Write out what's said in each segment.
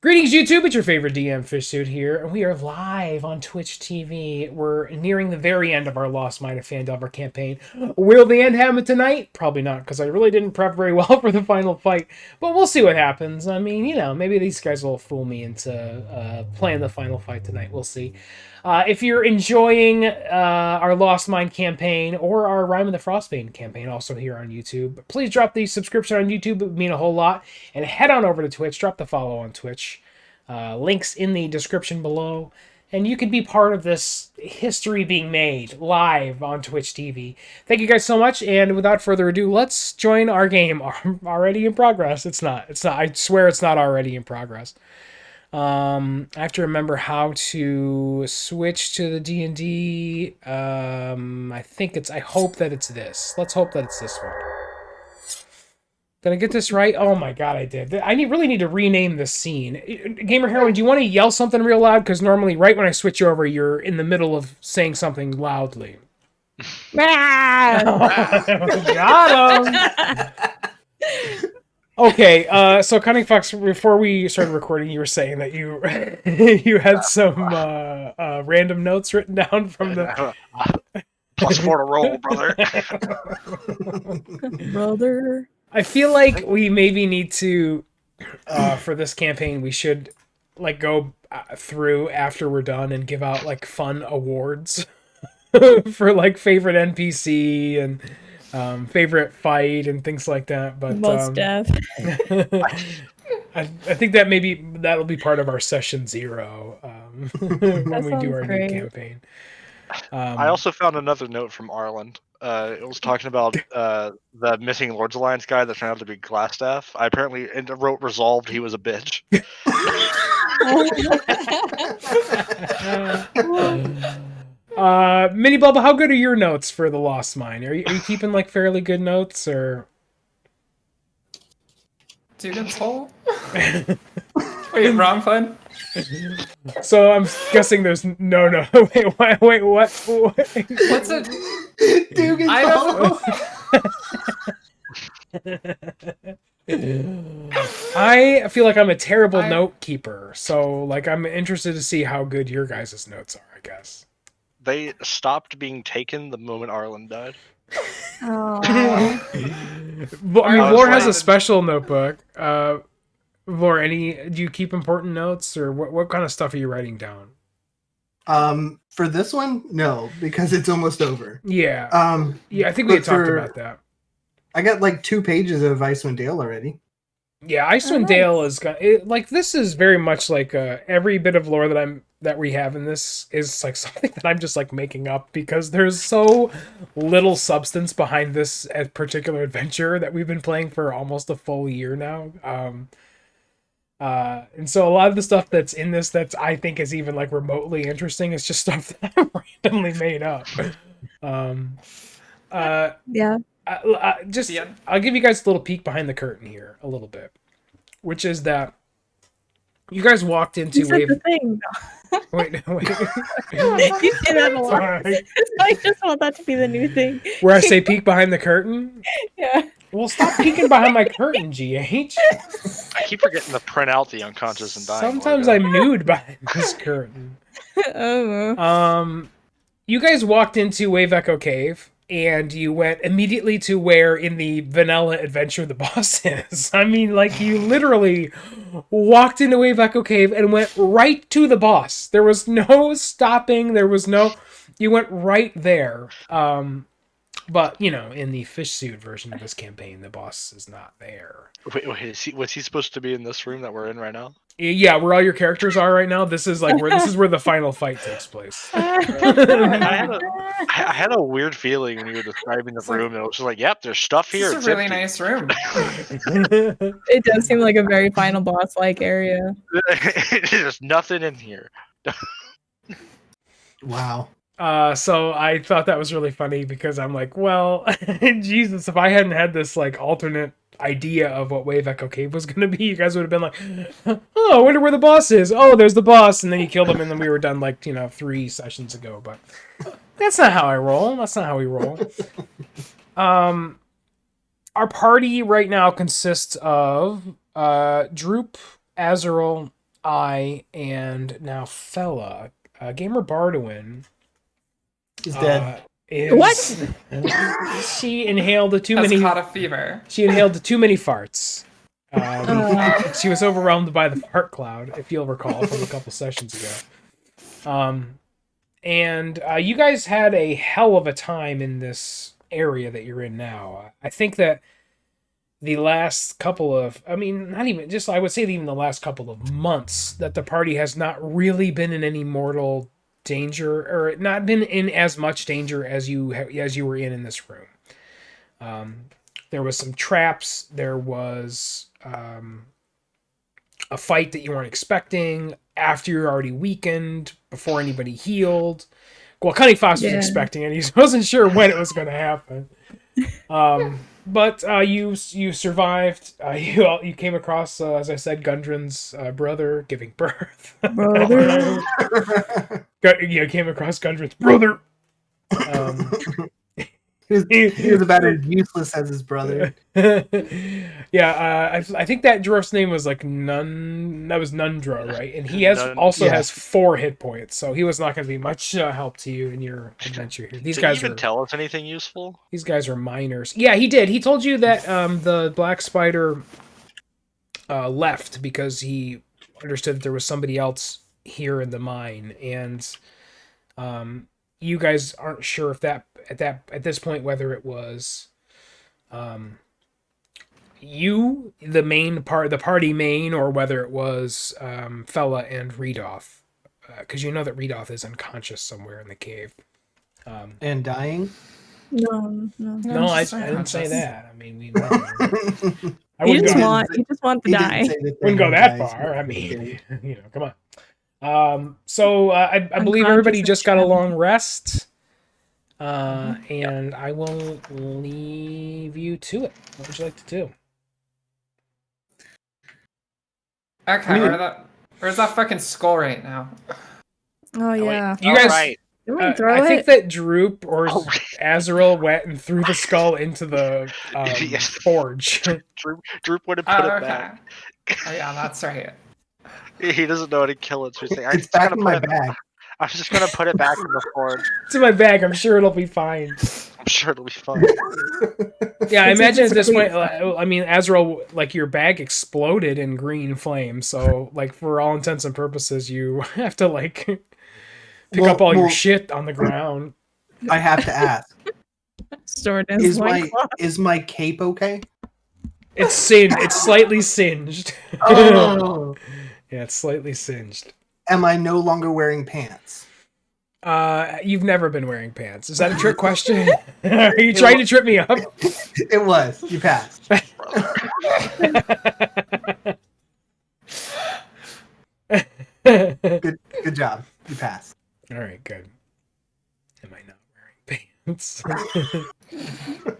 Greetings, YouTube. It's your favorite DM Fishsuit here, and we are live on Twitch TV. We're nearing the very end of our Lost Mine of Phandelver campaign. Will the end happen tonight? Probably not, because I really didn't prep very well for the final fight. But we'll see what happens. I mean, you know, maybe these guys will fool me into playing the final fight tonight. We'll see. If you're enjoying our Lost Mine campaign or our Rime of the Frostbane campaign, also here on YouTube, please drop the subscription on YouTube. It would mean a whole lot. And head on over to Twitch. Drop the follow on Twitch. Links in the description below. And you can be part of this history being made live on Twitch TV. Thank you guys so much. And without further ado, let's join our game. Already in progress. It's not. I swear it's not already in progress. I have to remember how to switch to the D&D. I hope that it's this. Let's hope that it's this one. Did I get this right? Oh my god, I did. I really need to rename this scene. Gamer Heroine, do you want to yell something real loud? Because normally right when I switch over, you're in the middle of saying something loudly. Got him! Okay, so Cunning Fox, before we started recording, you were saying that you you had some random notes written down from the... +4 to roll, brother. Brother. I feel like we maybe need to, for this campaign, we should like go through after we're done and give out like fun awards for like favorite NPC and favorite fight and things like that. But most death. I think that that'll be part of our session 0 when we do our new campaign. I also found another note from Arlen. It was talking about the missing Lords Alliance guy that turned out to be Glassstaff. I apparently wrote resolved he was a bitch. Mini Bubba, how good are your notes for the Lost Mine? Are you keeping like fairly good notes or? Student's hole? Wait, wrong fun? So I'm guessing there's no. Wait, what? What's it? Dugan's I don't know. I feel like I'm a terrible note keeper, so like I'm interested to see how good your guys' notes are, I guess. They stopped being taken the moment Arlen died. Oh. Well, I mean, Lore has a special notebook. Lore, do you keep important notes, or what kind of stuff are you writing down? For this one, no, because it's almost over. Yeah. Yeah, I think we had talked about that. I got like 2 pages of Icewind Dale already. Yeah, Icewind Dale is like this is very much like every bit of lore that we have in this is like something that I'm just like making up because there's so little substance behind this particular adventure that we've been playing for almost a full year now. And so a lot of the stuff that's in this that I think is even like remotely interesting is just stuff that I randomly made up. Yeah. I'll give you guys a little peek behind the curtain here a little bit, which is that you guys walked into You said the thing. Wait. You say that a lot. I just want that to be the new thing. Where I say peek behind the curtain? Yeah. Well, stop peeking behind my curtain, GH. I keep forgetting to print out the unconscious and dying. Sometimes I'm nude behind this curtain. Oh. You guys walked into Wave Echo Cave, and you went immediately to where in the vanilla adventure the boss is. I mean, like, you literally walked into Wave Echo Cave and went right to the boss. There was no stopping. You went right there. But, you know, in the fish suit version of this campaign, the boss is not there. Wait, was he supposed to be in this room that we're in right now? Yeah, where all your characters are right now. This is where the final fight takes place. I had a weird feeling when you were describing the room, and it was just like, "Yep, there's stuff here." It's a really nice room. It does seem like a very final boss-like area. There's nothing in here. Wow. So I thought that was really funny because I'm like, well, Jesus, if I hadn't had this like alternate idea of what Wave Echo Cave was going to be, you guys would have been like, oh, I wonder where the boss is. Oh, there's the boss. And then you killed him and then we were done like, 3 sessions ago. But that's not how I roll. That's not how we roll. Our party right now consists of Droop, Azrael, I, and now Fella, Gamer Bardwin, He's dead. is she inhaled too Has many. caught a fever. She inhaled too many farts. She was overwhelmed by the fart cloud, if you'll recall from a couple sessions ago. And you guys had a hell of a time in this area that you're in now. I think that the last couple of, I mean, not even just, I would say even the last couple of months, that the party has not really been in any mortal danger, or not been in as much danger as you were in this room. There was some traps. There was a fight that you weren't expecting after you're already weakened, before anybody healed. Well, Cunning Fox was expecting it. He wasn't sure when it was going to happen. But you survived. You came across, as I said, Gundren's brother giving birth. Brother. You came across Gundren's brother. He was about as useless as his brother. Yeah, I think that dwarf's name was like Nun. That was Nundra, right? And he has has 4 hit points, so he was not going to be much help to you in your adventure here. These guys did he even tell us anything useful? These guys are minors. Yeah, he did. He told you that the Black Spider left because he understood that there was somebody else here in the mine, and you guys aren't sure if that at this point whether it was you, the party main, or whether it was Fella and Redoth, because you know that Redoth is unconscious somewhere in the cave. And dying? No. No, I didn't say that. I mean, You just want to die. Wouldn't go that far. I mean, come on. So I believe everybody just got a long rest. And I will leave you to it. What would you like to do? Okay, where's that fucking skull right now? Oh yeah. You guys, right. I think that Droop or Azrael went and threw the skull into the forge. Droop would have put it back. Oh yeah, that's right. He doesn't know how to kill it. So he's like, It's back in my bag. I'm just gonna put it back in the forge. It's in my bag. I'm sure it'll be fine. I'm sure it'll be fine. Yeah, I imagine at this point, I mean, Azrael, like, your bag exploded in green flames, so, like, for all intents and purposes, you have to, like, pick up all your shit on the ground. I have to ask. Stored in Is my cape okay? It's singed. It's slightly singed. Oh. Yeah, it's slightly singed. Am I no longer wearing pants? You've never been wearing pants. Is that a trick question? Are you trying to trip me up? It was. You passed. Good job. You passed. All right, good. Am I not wearing pants?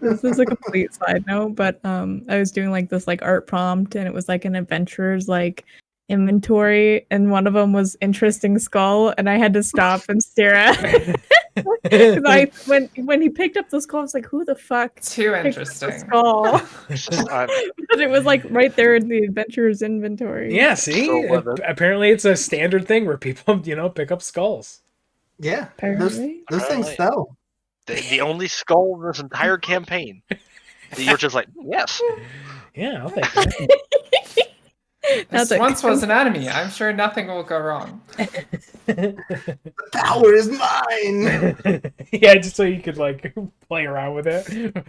This is a complete side note, but I was doing like this like art prompt, and it was like an adventurer's like inventory, and one of them was interesting skull, and I had to stop and stare at it. when he picked up the skull, I was like, who the fuck Too picked up the interesting. skull? But it was like right there in the adventurer's inventory. Yeah, see? Apparently it's a standard thing where people, pick up skulls. Yeah. Apparently. Those things sell. The only skull in this entire campaign. You're just like, yes. Yeah, I'll take that. This once was an enemy. I'm sure nothing will go wrong. The power is mine. Yeah, just so you could like play around with it.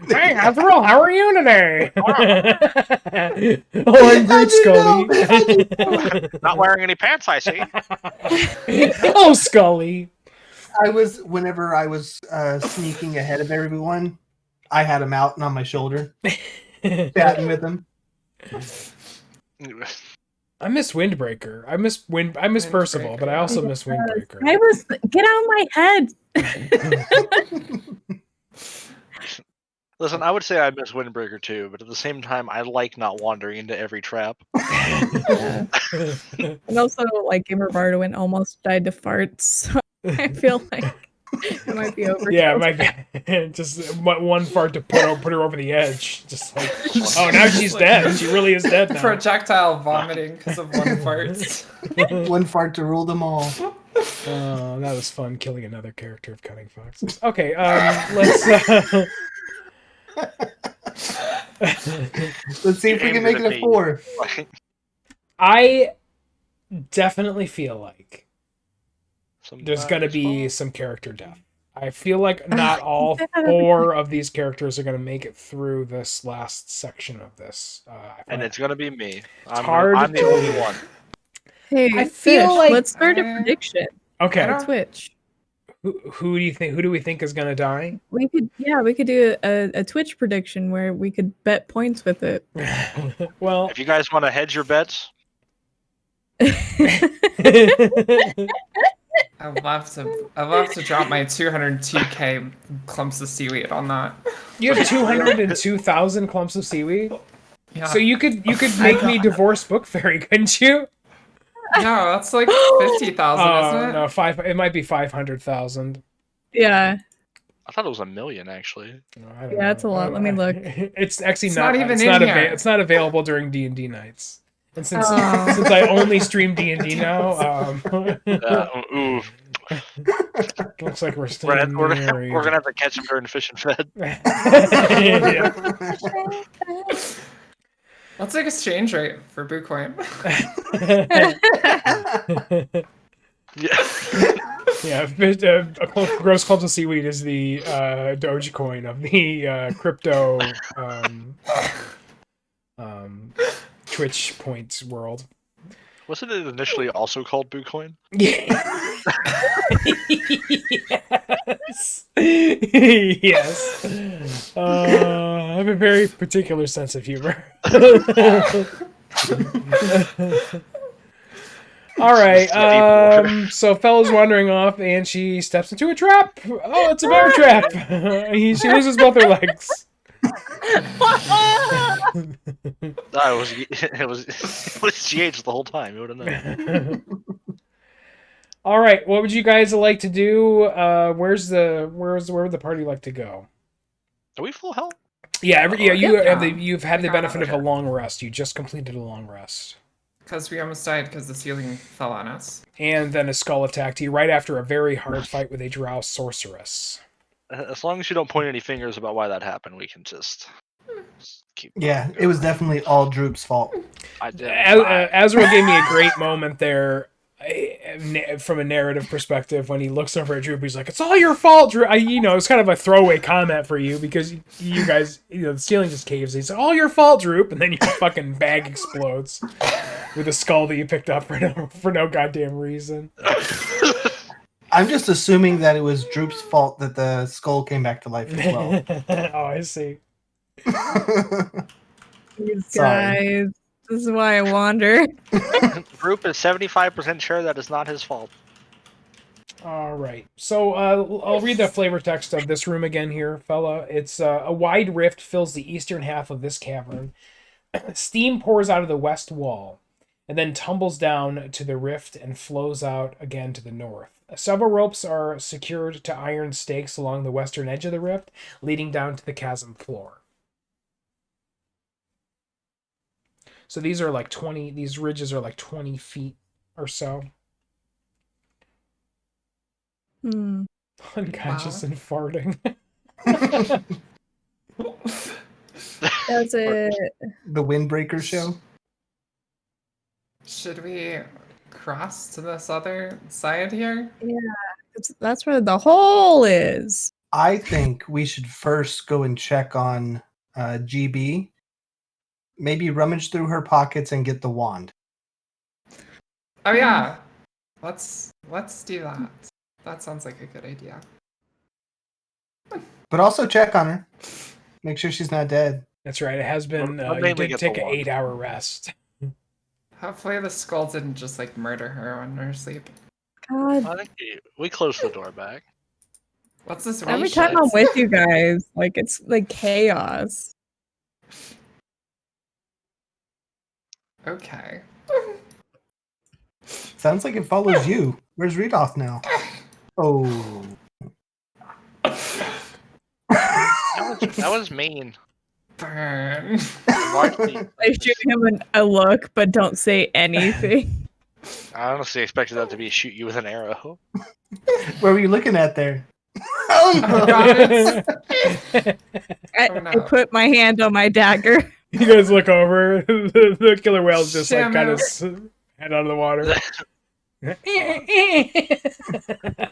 Hey, Azrael, how are you today? Oh, I'm great, Scully. Not wearing any pants, I see. Oh, Scully. Whenever I was sneaking ahead of everyone, I had him out and on my shoulder, chatting with him. I miss Windbreaker. I miss Percival, but I also miss Windbreaker. Get out of my head. Listen, I would say I miss Windbreaker too, but at the same time, I like not wandering into every trap. And also, like Gamer Bardwin almost died to farts. So I feel like It might be over. Yeah, it might be just one fart to put her over the edge. Just like, oh, now she's dead. She really is dead now. Projectile vomiting because of one fart. One fart to rule them all. Oh, that was fun, killing another character of Cutting Foxes. Okay, let's... Let's see if we can make it a 4. I definitely feel like there's going to be some character death. I feel like not all 4 of these characters are going to make it through this last section of this. And it's going to be me. I'm the only one. Hey, I feel like... let's start a prediction. Okay. On Twitch. Who do you think? Who do we think is going to die? We could do a Twitch prediction where we could bet points with it. Well, if you guys want to hedge your bets, I'd love to drop my 202k clumps of seaweed on that. You have 202,000 clumps of seaweed. Yeah. So you could make me divorce Book Fairy, couldn't you? No, that's like 50,000, isn't it? No, it might be 500,000. Yeah. I thought it was 1 million actually. Yeah, it's a lot. Let me look. It's actually not even in here. It's not available during D&D nights. And since I only stream D&D now, looks like we're still we're gonna have to catch him during Fish and Fed. What's like exchange rate for Bitcoin? Gross clumps of seaweed is the Dogecoin of the crypto Twitch points world. Wasn't it initially also called Bitcoin? Yes. Yes. I have a very particular sense of humor. All right. So Fella's wandering off, and she steps into a trap. Oh, it's a bear trap. She loses both her legs. It was GH the whole time. You would have known. All right, what would you guys like to do? Where would the party like to go? Are we full health? Yeah, you've had the benefit of a long rest. You just completed a long rest. Because we almost died because the ceiling fell on us. And then a skull attacked you right after a very hard fight with a drow sorceress. As long as you don't point any fingers about why that happened, we can just keep. Yeah, it was definitely all Droop's fault. I did. Azrael gave me a great moment there, from a narrative perspective, when he looks over at Droop. He's like, "It's all your fault, Droop." It's kind of a throwaway comment for you because you guys, the ceiling just caves. He's like, "All your fault, Droop," and then your fucking bag explodes with a skull that you picked up for no goddamn reason. I'm just assuming that it was Droop's fault that the skull came back to life as well. Oh, I see. These guys, this is why I wander. Droop is 75% sure that it's not his fault. All right. So I'll read the flavor text of this room again here, fella. It's a wide rift fills the eastern half of this cavern. Steam pours out of the west wall and then tumbles down to the rift and flows out again to the north. Several ropes are secured to iron stakes along the western edge of the rift, leading down to the chasm floor. So these ridges are like 20 feet or so. Unconscious and farting. That's it. The Windbreaker show? Should we cross to this other side here? Yeah, that's where the hole is. I think we should first go and check on GB. Maybe rummage through her pockets and get the wand. Oh yeah, let's do that. That sounds like a good idea. But also check on her. Make sure she's not dead. That's right. It has been. You did take an 8-hour rest. Hopefully the skull didn't just like murder her on her sleep. God. I think we closed the door back. What's this? Every time I'm with you guys, like it's like chaos. Okay. Sounds like it follows you. Where's Readoff now? Oh. That was mean. Burn. I shoot him a look, but don't say anything. I honestly expected that to be shoot you with an arrow. What were you looking at there? Oh god, I, Oh, no. I put my hand on my dagger. You guys look over. The killer whale's just like kind of Shamu. head out of the water. I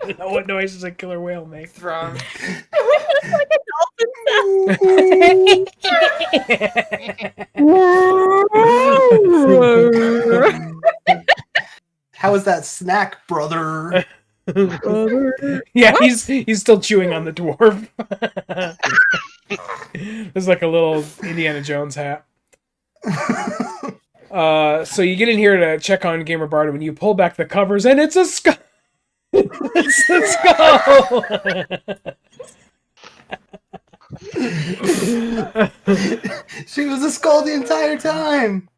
don't know what noises a killer whale makes. Throng. Like a dolphin sound. How is that snack, brother? Yeah, he's still chewing on the dwarf. There's like a little Indiana Jones hat. So you get in here to check on Gamer Bardo when you pull back the covers and it's a skull. It's a skull. She was a skull the entire time.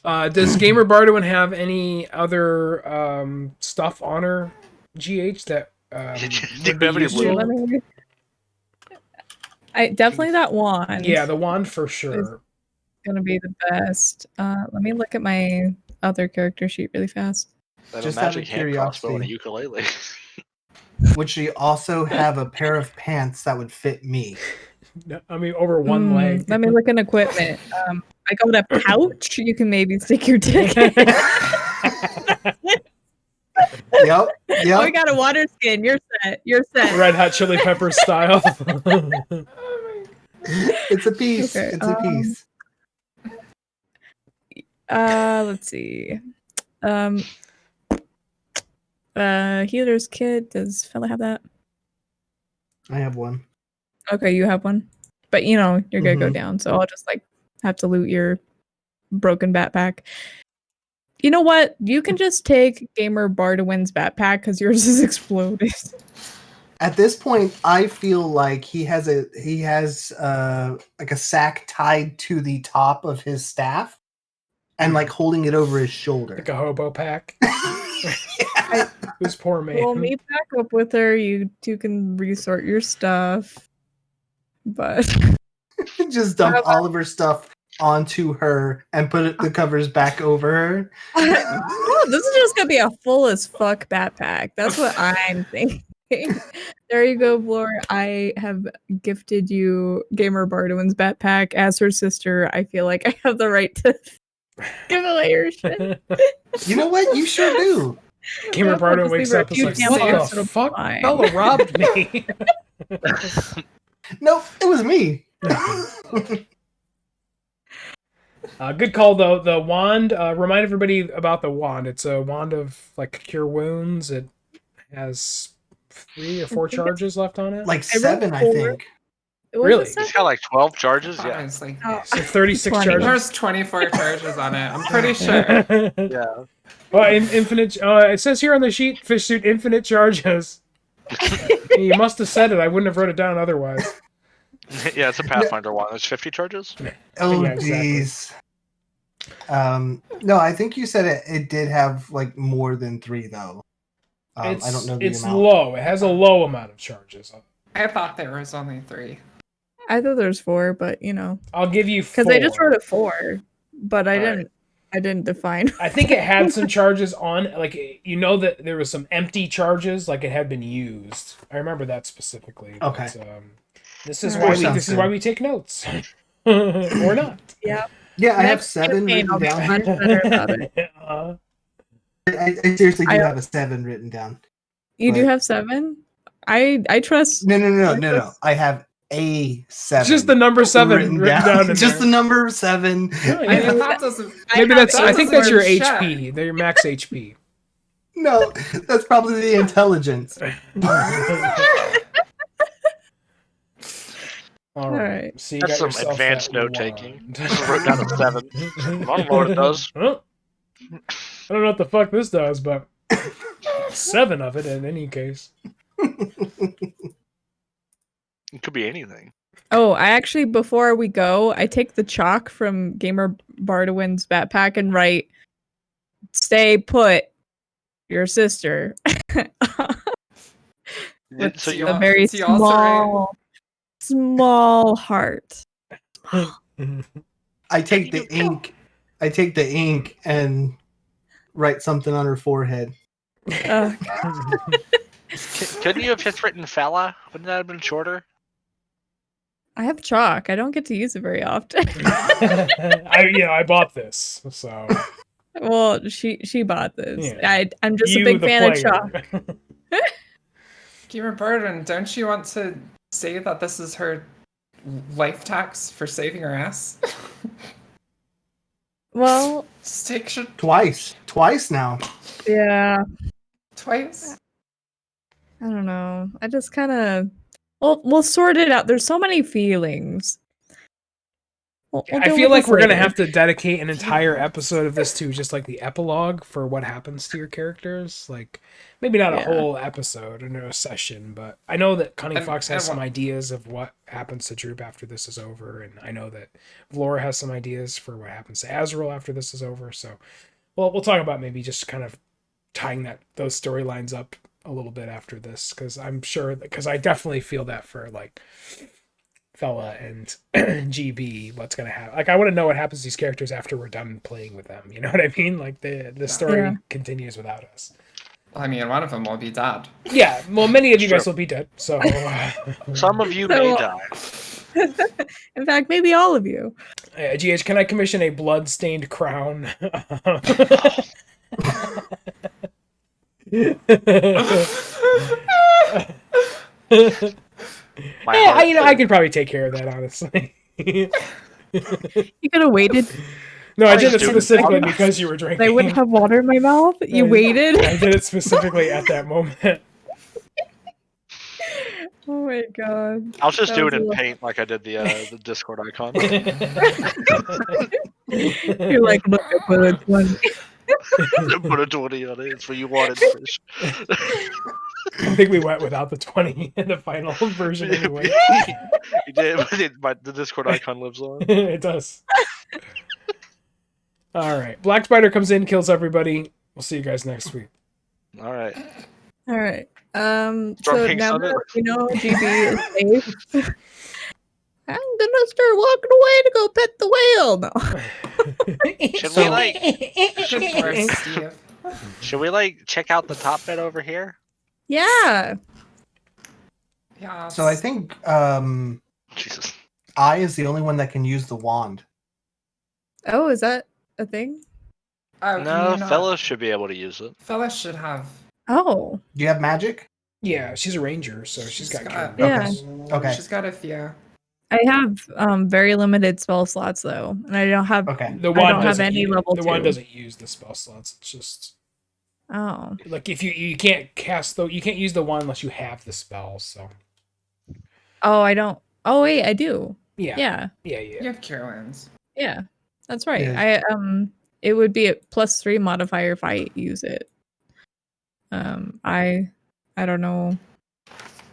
Does Gamer Bardo have any other stuff on her, GH, that would be useful? Definitely that wand. Yeah, the wand for sure. Gonna be the best. Let me look at my other character sheet really fast. Just out of crossbow and a curiosity. ukulele. Would she also have a pair of pants that would fit me? No, I mean, over one leg. Let me look in equipment. I got a pouch. You can maybe stick your dick in. Yep. Oh, we got a water skin. You're set. You're set. Red Hot Chili Peppers style. It's a piece. Okay, It's a piece. Let's see. Healer's kit. Does fella have that? I have one. Okay, you have one. But you know, you're gonna go Mhm. down, so I'll just like have to loot your broken backpack. You know what? You can just take Gamer Bardowin's backpack because yours is exploded. At this point, I feel like he has like a sack tied to the top of his staff, and like holding it over his shoulder. Like a hobo pack. Yeah. This poor man. Well, me back up with her. You two can resort your stuff. But Just dump all of her stuff onto her and put the covers back over her. oh, this is just gonna be a full as fuck backpack. That's what I'm thinking. There you go, Blore. I have gifted you Gamer Bardowin's backpack as her sister. I feel like I have the right to give away your shit. You know what? You sure do. Gamer Well, Bardo just wakes leave her up and a is few like, damn what the bucks, fuck? fine." Bella robbed me. Nope, it was me. Good call, though. The wand, remind everybody about the wand. It's a wand of, like, cure wounds. It has 3 or 4 charges left on it. Like I rolled 7, I 4. think. Was it Really? He's 7? got like 12 charges. Yeah. Honestly. Oh, So 36 20. charges. There's 24 charges on it. I'm pretty sure. Yeah. Well, infinite. It says here on the sheet, fish suit, infinite charges. You must have said it. I wouldn't have wrote it down otherwise. Yeah, it's a Pathfinder one. There's 50 charges. Oh, Yeah, exactly. jeez. No, I think you said it did have like more than 3 though. I don't know the It's amount. low. It has a low amount of charges. I thought there was only 3. I thought there's 4, but you know, I'll give you 4. because I just wrote a 4, but I Alright. didn't. I didn't define. I think it had some charges on, like, you know that there was some empty charges, like it had been used. I remember that specifically. Okay. But, this is Alright. why Sounds why good. we take notes, or not. Yeah. Yeah, I have Next 7 campaign, written I'll be down. much better about it. I seriously do I- have a 7 written down. You do But- have 7. I trust. No. I have a 7. Just the number 7 written down in Just there. the number 7. Oh, I yeah. mean, that doesn't. Maybe have I think that's your Check. HP. They're your max HP. No, that's probably the intelligence. All right. So you That's got some yourself advanced that note taking. wand. I wrote down a 7. I don't know what it does. Well, I don't know what the fuck this does, but 7 of it in any case. It could be anything. Oh, I actually, before we go, I take the chalk from Gamer Bardowin's backpack and write, "Stay put, your sister." With So you a al- very so you also write- small. small heart. I take the ink. I take the ink and write something on her forehead. Ugh. Couldn't you have just written fella? Wouldn't that have been shorter? I have chalk. I don't get to use it very often. I bought this, so Well, she bought this. Yeah. I'm just a You, big the fan of player. chalk. Gamer Burden, don't you want to say that this is her life tax for saving her ass? Well, Steak should Twice now. yeah. twice. I don't know. I just kind of. We'll sort it out. There's so many feelings. We'll I deal feel with like this we're gonna later. have to dedicate an entire episode of this to just like the epilogue for what happens to your characters. Like maybe not a Yeah. whole episode or no session, but I know that Cunning And- Fox has and some what- ideas of what happens to Droop after this is over, and I know that Vlora has some ideas for what happens to Azrael after this is over. So, well, we'll talk about maybe just kind of tying those storylines up a little bit after this, because I'm sure because I definitely feel that for like Fella and GB, what's gonna happen. Like I want to know what happens to these characters after we're done playing with them. You know what I mean? Like the story Yeah. continues without us. I mean, one of them will be dead. Yeah, well, many of you guys Sure. will be dead. So Some of you So- may die. In fact, maybe all of you. GH, can I commission a blood-stained crown? My Hey, heart I could probably take care of that, honestly. You could have waited. No, I Why did you it doing specifically this? because you were drinking. I wouldn't have water in my mouth. You I waited. did it specifically at that moment. Oh my god. I'll just That do was it a in little- paint like I did the Discord icon. You're like, look, I put a 20. Put a 20 on it. It's what you wanted, fish. I think we went without the 20 in the final version anyway. You did, but the Discord icon lives on. It does. All right. Black Spider comes in, kills everybody. We'll see you guys next week. All right. All right. So Drumming now Summit. that we know GB is safe, I'm gonna start walking away to go pet the whale. No. Should So- we like Good lord, Steve. check out the top bed over here? Yeah. Yeah. So I think Jesus. I is the only one that can use the wand. Oh, is that a thing? No, fellas should be able to use it. Fellas should have. Oh. Do you have magic? Yeah, she's a ranger, so she's got got- cure Yeah. wounds. Okay. She's got a few. I have very limited spell slots though, and I don't have. Okay. The I wand don't have doesn't any use, level the wand 2. doesn't use the spell slots. It's just Oh. like if you can't cast though, you can't use the wand unless you have the spell. So Oh, I don't. Oh wait, I do. yeah, Yeah. You have cure wounds. Yeah. That's right. Yeah. It would be a +3 modifier if I use it. I don't know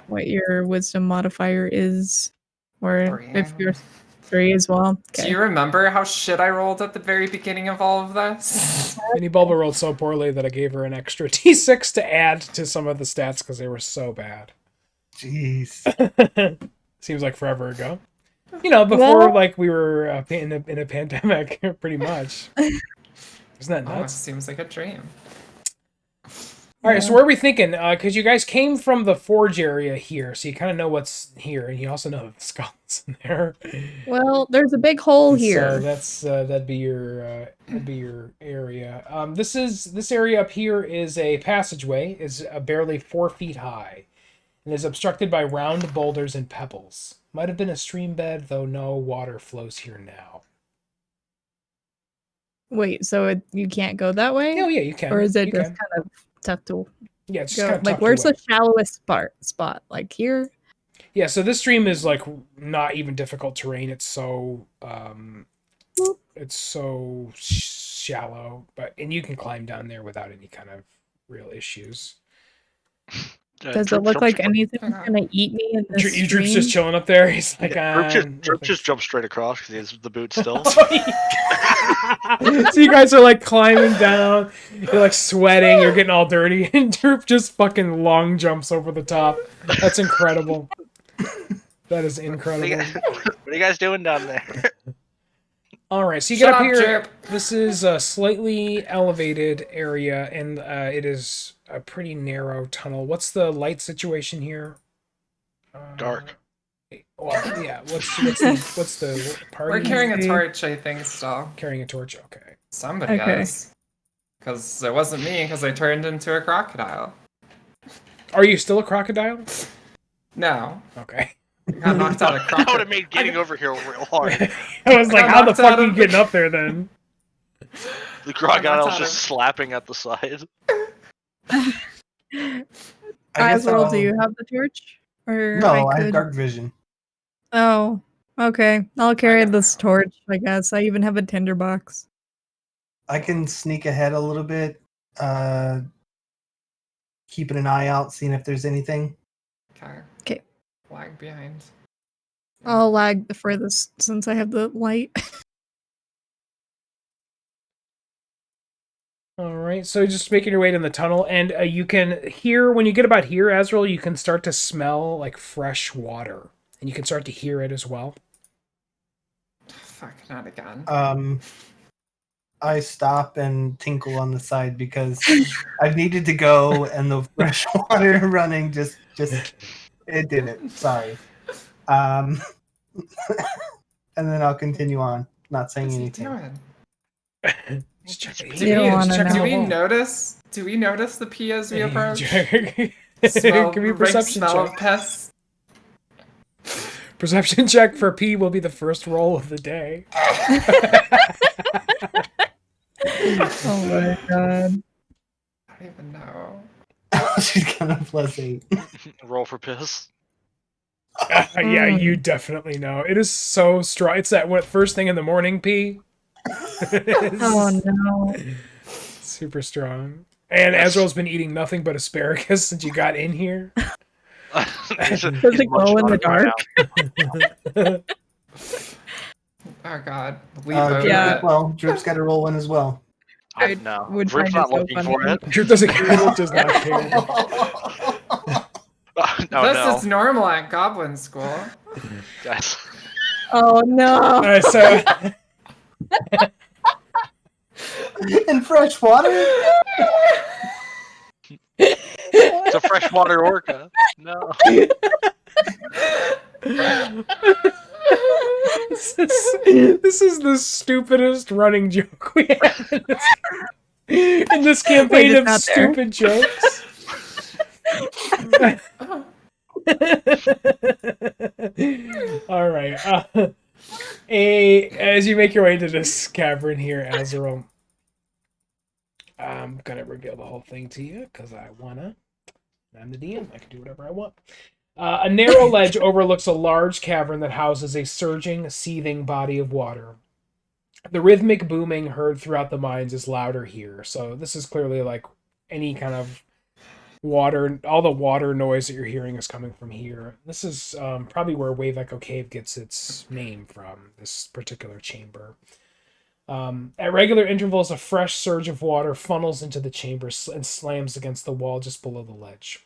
what your wisdom modifier is, or 3. if you're 3 as well. Do you remember how shit I rolled at the very beginning of all of this? Mini Bulba rolled so poorly that I gave her an extra T6 to add to some of the stats because they were so bad. Jeez. Seems like forever ago. You know, before Well- like we were in a pandemic, pretty much. Isn't that Oh, it nuts? seems like a dream. All right, so where are we thinking? Because you guys came from the forge area here, so you kind of know what's here, and you also know that the skull's in there. Well, there's a big hole So here. that's that'd be your area. This area up here is a passageway. Is barely 4 feet high, and is obstructed by round boulders and pebbles. Might have been a stream bed, though no water flows here now. Wait, so you can't go that way? Oh yeah, you can. Or is it You just can. kind of tough to Yeah, it's just go? kind of Like, tucked where's away. the shallowest spot? Like here? Yeah, so this stream is like not even difficult terrain. It's so shallow, and you can climb down there without any kind of real issues. Does it look like anything's gonna eat me in this Droop's stream? just chilling up there. He's like, Droop just jumped straight across because he has the boot still. So you guys are like climbing down. You're like sweating. You're getting all dirty, and Droop just fucking long jumps over the top. That's incredible. That is incredible. What are you guys doing down there? All right, so you Shut get up up, here. Chirp. This is a slightly elevated area, and it is a pretty narrow tunnel. What's the light situation here? Dark. Well, yeah. What's the party? We're carrying a See. torch, I think, still. Carrying a torch. Okay. Somebody Okay. is. Because it wasn't me, because I turned into a crocodile. Are you still a crocodile? No. Okay. I got knocked out of That would have crocodile. made getting over here real hard. I was like, got how the knocked fuck out are you of- getting up there then? The crocodile's knocked out just slapping at the side. I guess Azrael, do I'll- you have the torch? Or No, I could... have dark vision. Oh, okay. I'll carry this torch, I guess. I even have a tinderbox. I can sneak ahead a little bit, keeping an eye out, seeing if there's anything. Okay. Okay. Lag behind. I'll lag the furthest since I have the light. All right, so just making your way in the tunnel, and you can hear, when you get about here, Azrael, you can start to smell like fresh water, and you can start to hear it as well. Fuck, not again. I stop and tinkle on the side because I've needed to go, and the fresh water running just it did it. Sorry. And then I'll continue on, not saying What's he anything. doing? Just check it. Do You don't we, wanna check know. do the we wall. notice? Do we notice the pee as we approach? Give me a perception smell check. of pests. Perception check for P will be the first roll of the day. Oh my god. I don't even know. She's gonna +8. Roll for piss. Yeah, you definitely know. It is so strong. It's that first thing in the morning, P. Oh no. Super strong. And Azrael's been eating nothing but asparagus since you got in here. Does it glow in the dark? Oh god. Leap over Yeah. it. Well, Drip's got to roll one as well. No. would Drip's find not it so looking funny. for it. Drip doesn't care. Drip does not care. This is normal at Goblin School. Guys. Oh no. So In fresh water? It's a freshwater orca. No. this is the stupidest running joke we have in this campaign Wait, of it's not there. stupid jokes. All right. As you make your way to this cavern here, Azrael, I'm gonna reveal the whole thing to you because I wanna. I'm the DM. I can do whatever I want. A narrow ledge overlooks a large cavern that houses a surging, seething body of water. The rhythmic booming heard throughout the mines is louder here, so this is clearly like any kind of water. All the water noise that you're hearing is coming from here. This is probably where Wave Echo Cave gets its name from, this particular chamber. At regular intervals, a fresh surge of water funnels into the chamber and slams against the wall just below the ledge.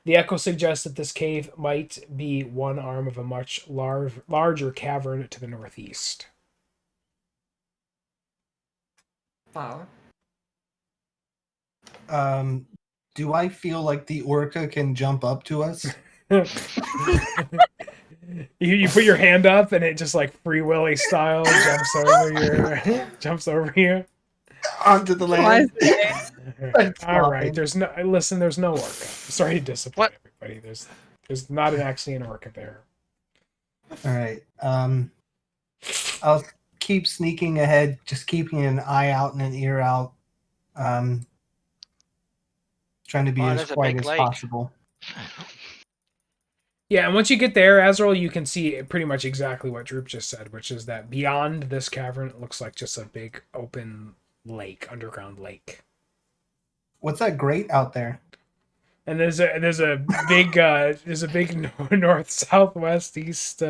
The echo suggests that this cave might be one arm of a much larger cavern to the northeast. Wow. Do I feel like the orca can jump up to us? You put your hand up and it just like Free Willy style jumps over you. Onto the Why is land? That's All right. fine. There's no orca. Sorry to disappoint everybody. There's not actually an orca there. All right. I'll keep sneaking ahead, just keeping an eye out and an ear out. Trying to be Oh, as there's a quiet big as lake. possible. Yeah, and once you get there, Azrael, you can see pretty much exactly what Droop just said, which is that beyond this cavern, it looks like just a big open lake, underground lake. What's that grate out there? And there's a big north, south, west, east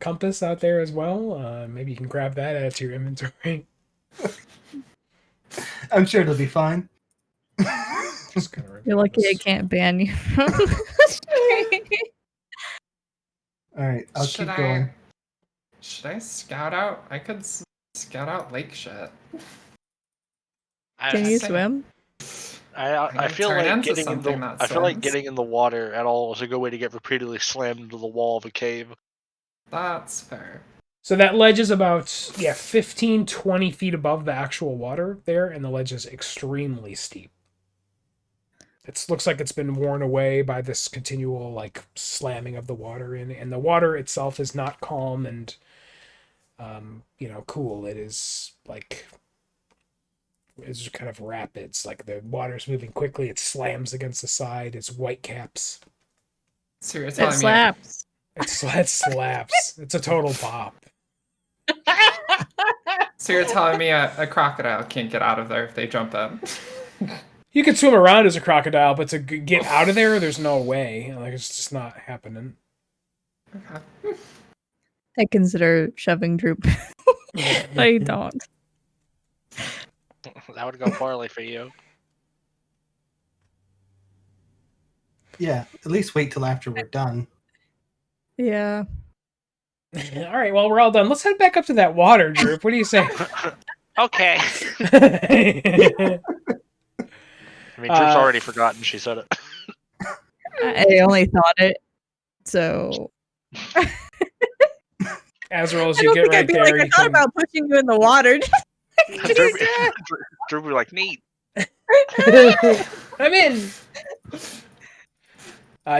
compass out there as well. Maybe you can grab that, add it to your inventory. I'm sure it'll be fine. Just gonna You're lucky I this. can't ban you from the stream. All right, I'll Should keep going. Should I scout out? I could scout out lake shit. Can you swim? I feel turn like into getting in the something that I feel like swims. getting in the water at all is a good way to get repeatedly slammed into the wall of a cave. That's fair. So that ledge is about 15, 20 feet above the actual water there, and the ledge is extremely steep. It looks like it's been worn away by this continual like slamming of the water in, and the water itself is not calm and cool. It is like it's kind of rapids. Like the water's moving quickly. It slams against the side. It's white caps. So you're It telling me slaps. It slaps. It's a total pop. So you're telling me a crocodile can't get out of there if they jump in? You can swim around as a crocodile, but to get out of there, there's no way. Like it's just not happening. Okay. I consider shoving Droop. I don't. That would go poorly for you. Yeah, at least wait till after we're done. Yeah. All right, well, we're all done. Let's head back up to that water, Droop. What do you say? Okay. I I mean, Droop's already forgotten she said it. I only thought it. So Azrael, as I you don't get think right I'd be there, like, I you thought can... about pushing you in the water. Droop would be like, neat. I'm in.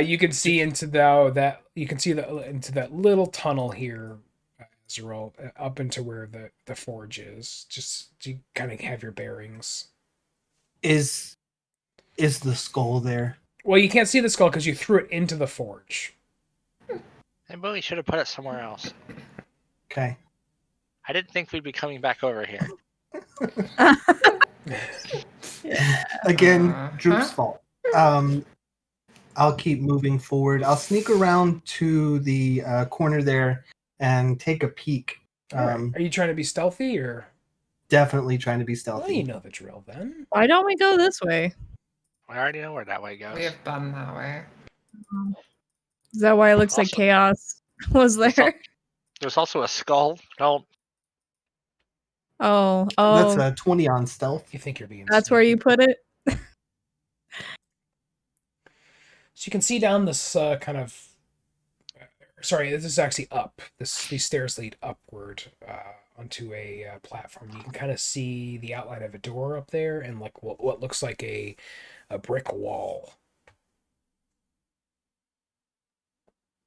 You can see into into that little tunnel here, Azrael, up into where the forge is. Just to kind of have your bearings. Is the skull there? Well, you can't see the skull because you threw it into the forge. Maybe we should have put it somewhere else. Okay. I didn't think we'd be coming back over here. Again, Uh-huh. Droop's fault. I'll keep moving forward. I'll sneak around to the corner there and take a peek. All right. Are you trying to be stealthy or? Definitely trying to be Well, stealthy. you know the drill then. Why don't we go this way? We already know where that way goes. We have been that way. Is that why it looks like Also- chaos was there? There's also a skull. Don't. Oh, That's a 20 on stealth. You think you're being? that's where you put it? So you can see down this kind of. Sorry, this is actually up. These stairs lead upward onto a platform. You can kind of see the outline of a door up there, and like what looks like a brick wall.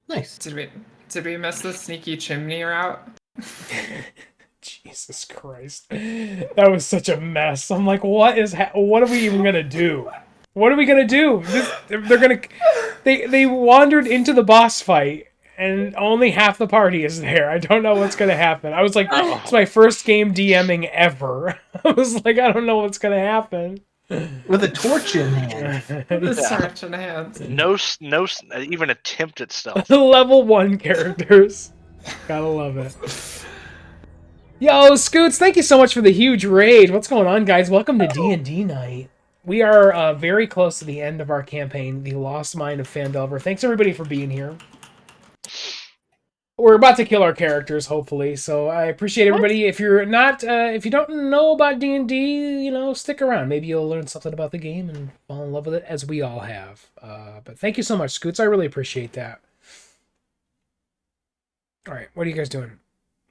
Nice. Did we miss the sneaky chimney route? Jesus Christ, that was such a mess. I'm like, what are we even gonna do? What are we gonna do? They wandered into the boss fight, and only half the party is there. I don't know what's gonna happen. I was like, it's my first game DMing ever. I was like, I don't know what's gonna happen. With a torch in hand. The Yeah. search in hands. No, even attempt at stealth. Level 1 characters. Gotta love it. Yo, Scoots, thank you so much for the huge raid. What's going on, guys? Welcome to D&D night. We are very close to the end of our campaign, The Lost Mine of Phandelver. Thanks, everybody, for being here. We're about to kill our characters, hopefully, so I appreciate everybody. If you're not, if you don't know about D&D, stick around. Maybe you'll learn something about the game and fall in love with it, as we all have. But thank you so much, Scoots. I really appreciate that. All right, what are you guys doing?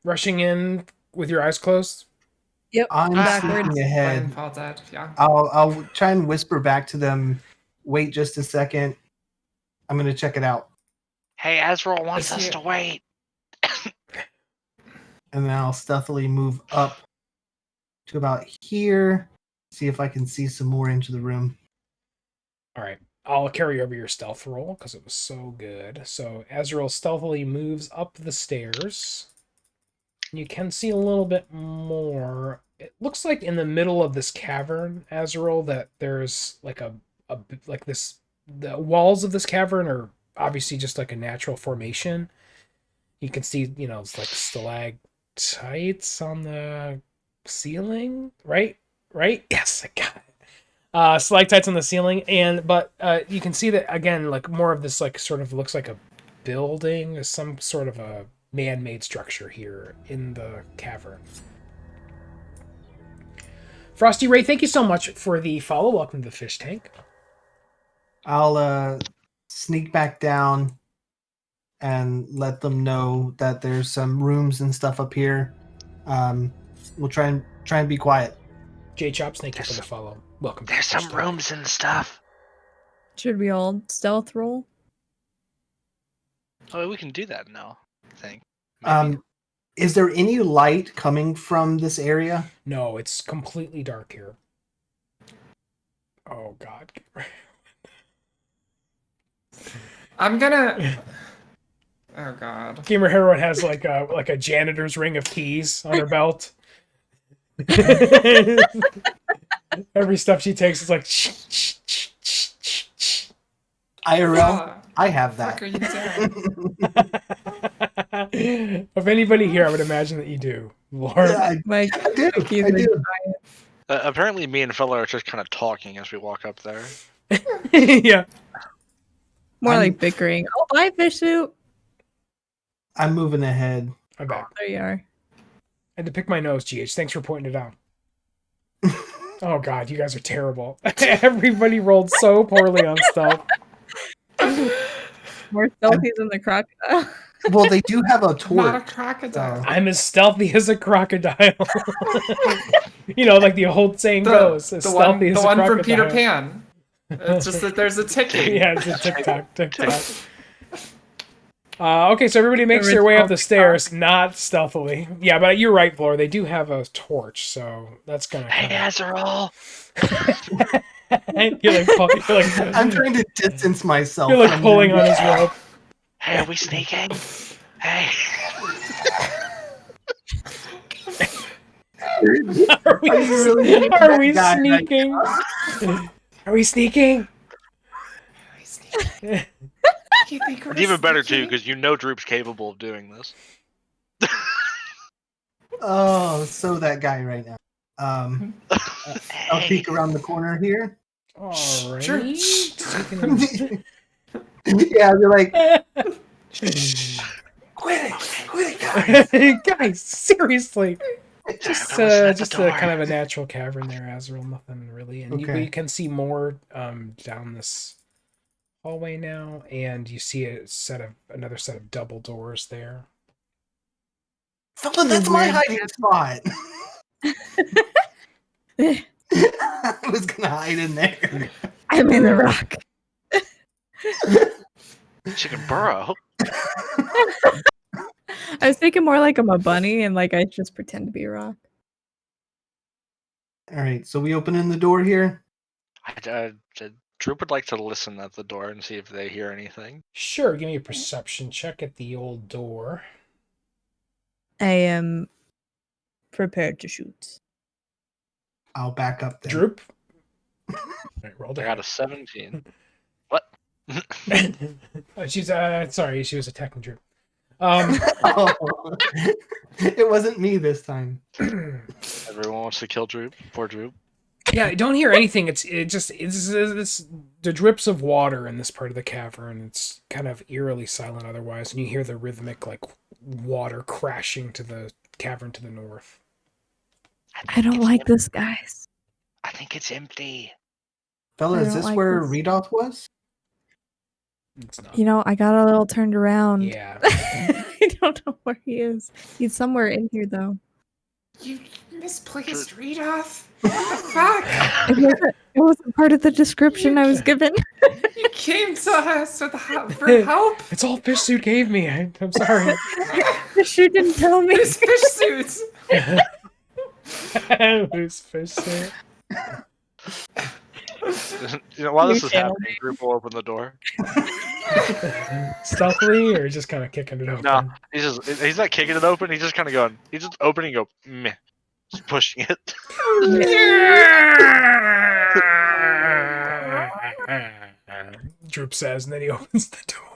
Rushing in with your eyes closed? Yep. I'm Backwards. sneaking ahead. Blindfold dead, yeah. I'll try and whisper back to them. Wait just a second. I'm gonna check it out, Hey, Azrael wants Is us he- to wait. and then I'll stealthily move up to about here. See if I can see some more into the room. All right. I'll carry over your stealth roll because it was so good. So Azrael stealthily moves up the stairs. You can see a little bit more. It looks like in the middle of this cavern, Azrael, that there's like the walls of this cavern are obviously just like a natural formation. You can see, it's like stalactites on the ceiling, right? Yes, I got it. Stalactites on the ceiling, but you can see that again, like more of this, like sort of looks like a building, some sort of a man-made structure here in the cavern. Frosty Ray, thank you so much for the follow. Welcome to the fish tank. I'll sneak back down and let them know that there's some rooms and stuff up here. We'll try and be quiet. J Chops, thank you for the follow. Welcome. There's some rooms and stuff. Should we all stealth roll? Oh, we can do that now, I think. Maybe. Is there any light coming from this area? No, it's completely dark here. Oh God. I'm gonna. Oh God. Gamer Heroine has like a janitor's ring of keys on her belt. Every step she takes is like. IRL, I have that. What are you doing? If anybody here, I would imagine that you do, Lord. Yeah, Like, I do. he's I like, do. Apparently, me and Fella are just kind of talking as we walk up there. Yeah. more I'm- like bickering. Oh, bye, fish suit. I'm moving ahead. I'm back. There you are. I had to pick my nose, GH. Thanks for pointing it out. Oh God, you guys are terrible. Everybody rolled so poorly on stuff. More stealthy than the crocodile. Well, they do have a Not a torch. crocodile. I'm as stealthy as a crocodile. You know, like the old saying goes, as The stealthy as a one crocodile. from Peter Pan. It's just that there's a ticking. Yeah, it's a tick-tock. Okay, so everybody makes their way up the stairs, not stealthily. Yeah, but you're right, Flora. They do have a torch, so that's gonna. Hey, Azrael! You're like, I'm trying to distance myself. you're like from pulling them. on his rope. Hey, are we sneaking? Hey! Are we, really are we that guy right sneaking? Are we sneaking? You think we're It's even better, too, sneaky? because you know Droop's capable of doing this. Oh, so that guy right now. I'll peek around the corner here. Alright. Sure. Yeah, they're like, quit it, guys. Guys, seriously. Just Sorry, I was at just the a door. kind of a natural cavern there, Azrael. Nothing really. And Okay. you can see more down this hallway now, and you see another set of double doors there. Fella, that's my hiding spot. I was gonna hide in there. I'm in the rock. Chicken burrow? I was thinking more like I'm a bunny and like I just pretend to be a rock. All right, so we opening the door here. Droop would like to listen at the door and see if they hear anything. Sure, give me a perception check at the old door. I am prepared to shoot. I'll back up there. Droop. Right, roll I down. got a 17. What? She's sorry, she was attacking Droop. Oh, it wasn't me this time. Everyone wants to kill Droop. Poor Droop. Yeah, I don't hear anything. It's the drips of water in this part of the cavern. It's kind of eerily silent otherwise, and you hear the rhythmic like water crashing to the cavern to the north. I don't like this, guys. I think it's empty. Fella, I is don't this like where this. Redoth was? It's not. You know, I got a little turned around. Yeah. I don't know where he is. He's somewhere in here, though. You misplaced Redoth? What the fuck? It wasn't part of the description I was given. You came to us with for help? It's all Fish Suit gave me. I'm sorry. The shoe didn't tell me. There's fish suits! Who's Fish Suit? You know, while this New is channel. happening, Droop will open the door. Stealthily or just kind of kicking it open? No, he's not kicking it open. He's just kind of going. He's just opening. And go meh, just pushing it. Droop says, and then he opens the door.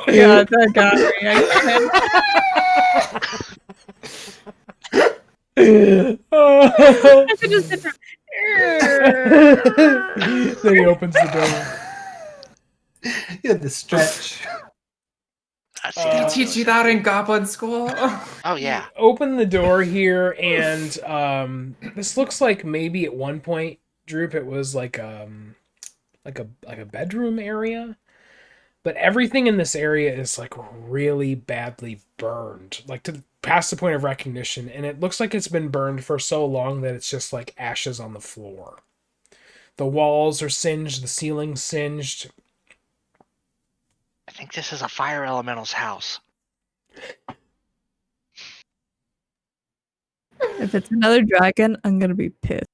Yeah, that got me. I could just sit there. Then he opens the door. You had to stretch. They teach you that in Goblin School? Oh yeah. Open the door here, and this looks like maybe at one point, Droop, it was like a bedroom area. But everything in this area is like really badly burned, like to past the point of recognition, and it looks like it's been burned for so long that it's just like ashes on the floor. The walls are singed, the ceiling's singed. I think this is a fire elemental's house. If it's another dragon, I'm gonna be pissed.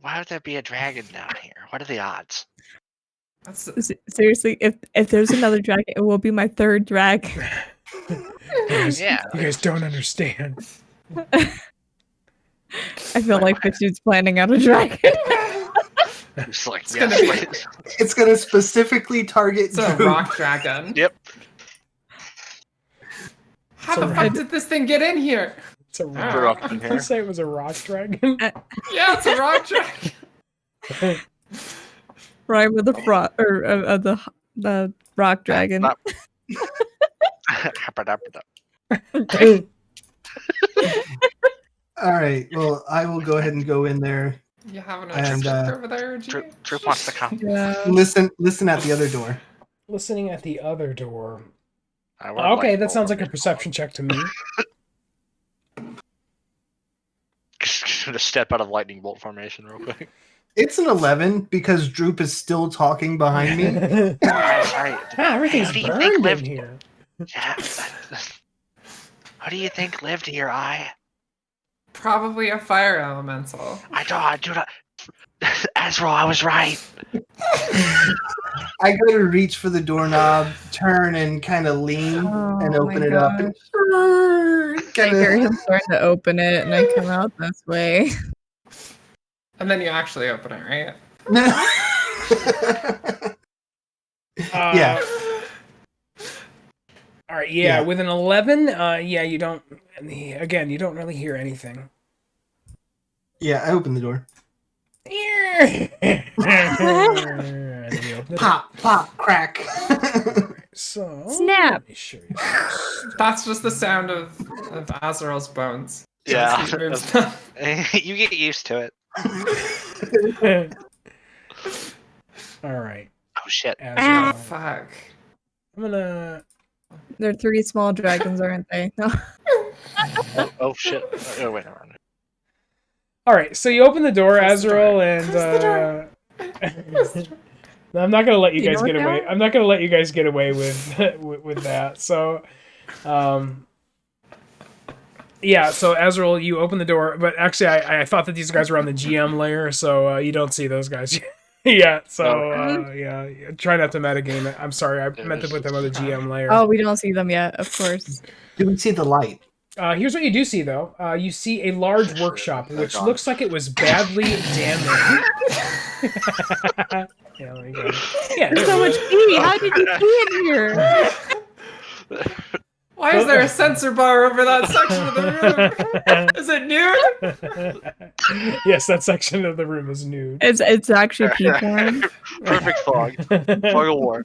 Why would there be a dragon down here? What are the odds? Seriously, if there's another dragon, it will be my third dragon. Yeah. You guys don't understand. I feel like Fshtanks planning out a dragon. It's like, It's yeah, gonna be- like- It's gonna specifically target It's a Drew. rock dragon. Yep. How the fuck did this thing get in here? It's a Grew rock. up in Did you here. say it was a rock dragon? Yeah, it's a rock dragon. Rhyme with the frog or the rock dragon. Not- All right. Well, I will go ahead and go in there. You having a And, trip over there, G? Troop wants to come. Yeah. Listen at the other door. Listening at the other door. I would Okay, like that to- sounds like a perception check to me. Gonna step out of lightning bolt formation real quick. It's an 11 because Droop is still talking behind me. Alright. Everything's Who do you burned think in lived here. Yeah. Who do you think lived here? Probably a fire elemental. I do not. Azrael, I was right. I go to reach for the doorknob, turn and kind of lean and Oh open my it up. And I hear him starting to open it, and I come out this way. And then you actually open it, right? Yeah. All right, yeah, with an 11, you don't, again, you don't really hear anything. Yeah, I open the door. And then you open it. Pop, pop, crack. So, Snap. let me show you this. That's just the sound of Azrael's bones. Yeah. As he moves stuff. You get used to it. All right. Oh shit. Azrael. Fuck. I'm gonna. They're 3 small dragons, aren't they? No. Oh shit. Oh wait, never mind. All right, so you open the door, Close the Azrael, door. and Close the No, I'm not gonna let you Do you guys know get what away. that? I'm not gonna let you guys get away with with that. So, yeah. So Azrael, you open the door, but actually, I thought that these guys were on the GM layer, so you don't see those guys. Yeah. So yeah, try not to metagame it. I'm sorry, I meant to put them on the GM layer. Oh, we don't see them yet, of course. Do we see the light? Here's what you do see, though. You see a large workshop, which looks like it was badly damaged. Yeah, let me go. Yeah, There's so much pee. How did you pee in here? Why is there a sensor bar over that section of the room? Is it nude? Yes, that section of the room is nude. It's actually pee porn. Perfect fog. Fog of war.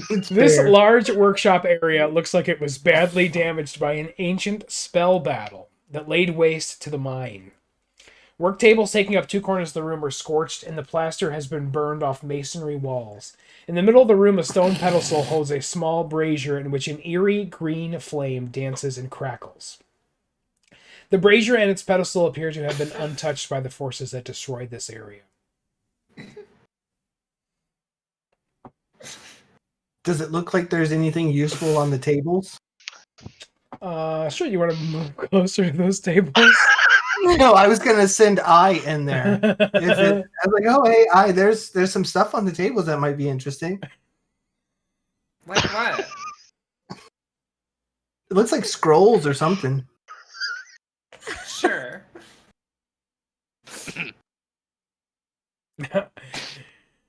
It's This fair. large workshop area looks like it was badly damaged by an ancient spell battle that laid waste to the mine. Work tables taking up 2 corners of the room are scorched, and the plaster has been burned off masonry walls. In the middle of the room, a stone pedestal holds a small brazier in which an eerie green flame dances and crackles. The brazier and its pedestal appear to have been untouched by the forces that destroyed this area. Does it look like there's anything useful on the tables? Sure, you want to move closer to those tables? No, I was gonna send I in there. I was like, oh hey, I there's some stuff on the tables that might be interesting. Like what? It looks like scrolls or something. Sure.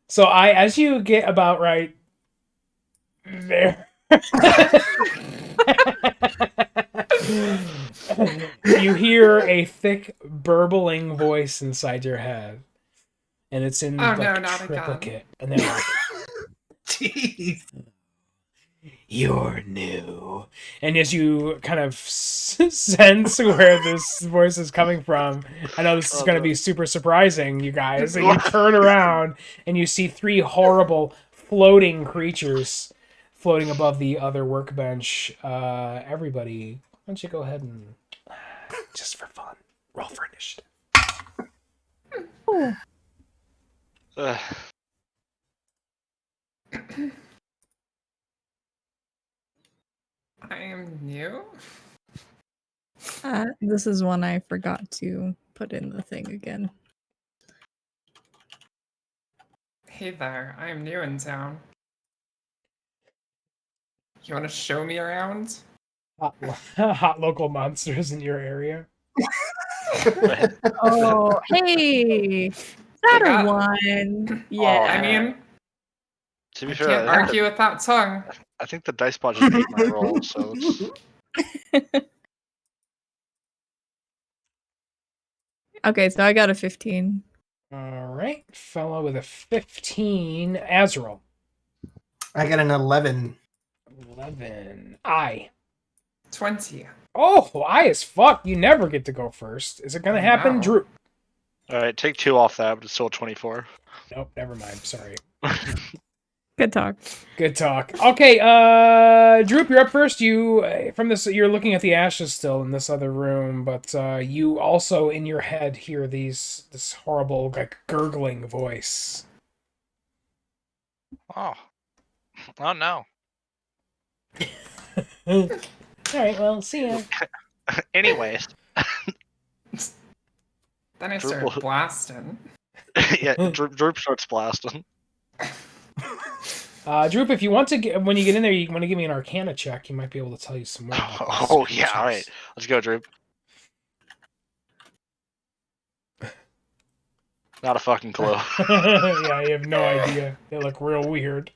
So as you get about right there, You hear a thick, burbling voice inside your head. And it's in Oh, like no, not triplicate. And then like, Jeez. you're new. And as you kind of sense where this voice is coming from, I know this is going to be super surprising, you guys. And you turn around and you see 3 horrible floating creatures floating above the other workbench. Everybody, why don't you go ahead and, just for fun, roll for initiative. I am new. This is one I forgot to put in the thing again. Hey there, I am new in town. You want to show me around? Hot local monsters in your area. Oh, hey! That got- one. Yeah. I mean, To be I fair, can't argue with that tongue. I think the dice bot just ate my roll, so it's... Okay, so I got a 15. All right, fellow with a 15, Azrael. I got an 11. 11. I. 20. Oh, I as fuck. You never get to go first. Is it gonna happen, No. Drew? All right, take 2 off that, but it's still 24. Nope, never mind. Sorry. Good talk. Good talk. Okay, Droop, you're up first. You from this. You're looking at the ashes still in this other room, but you also in your head hear this horrible like gurgling voice. Oh no. All right, well, see ya. Anyways, Then I Droop started will- blasting. yeah, Droop starts blasting. Droop, if you want to get, when you get in there, you want to give me an Arcana check. He might be able to tell you some more. About these Oh yeah, all right, creatures. let's go, Droop. Not a fucking clue. Yeah, I have no idea. They look real weird.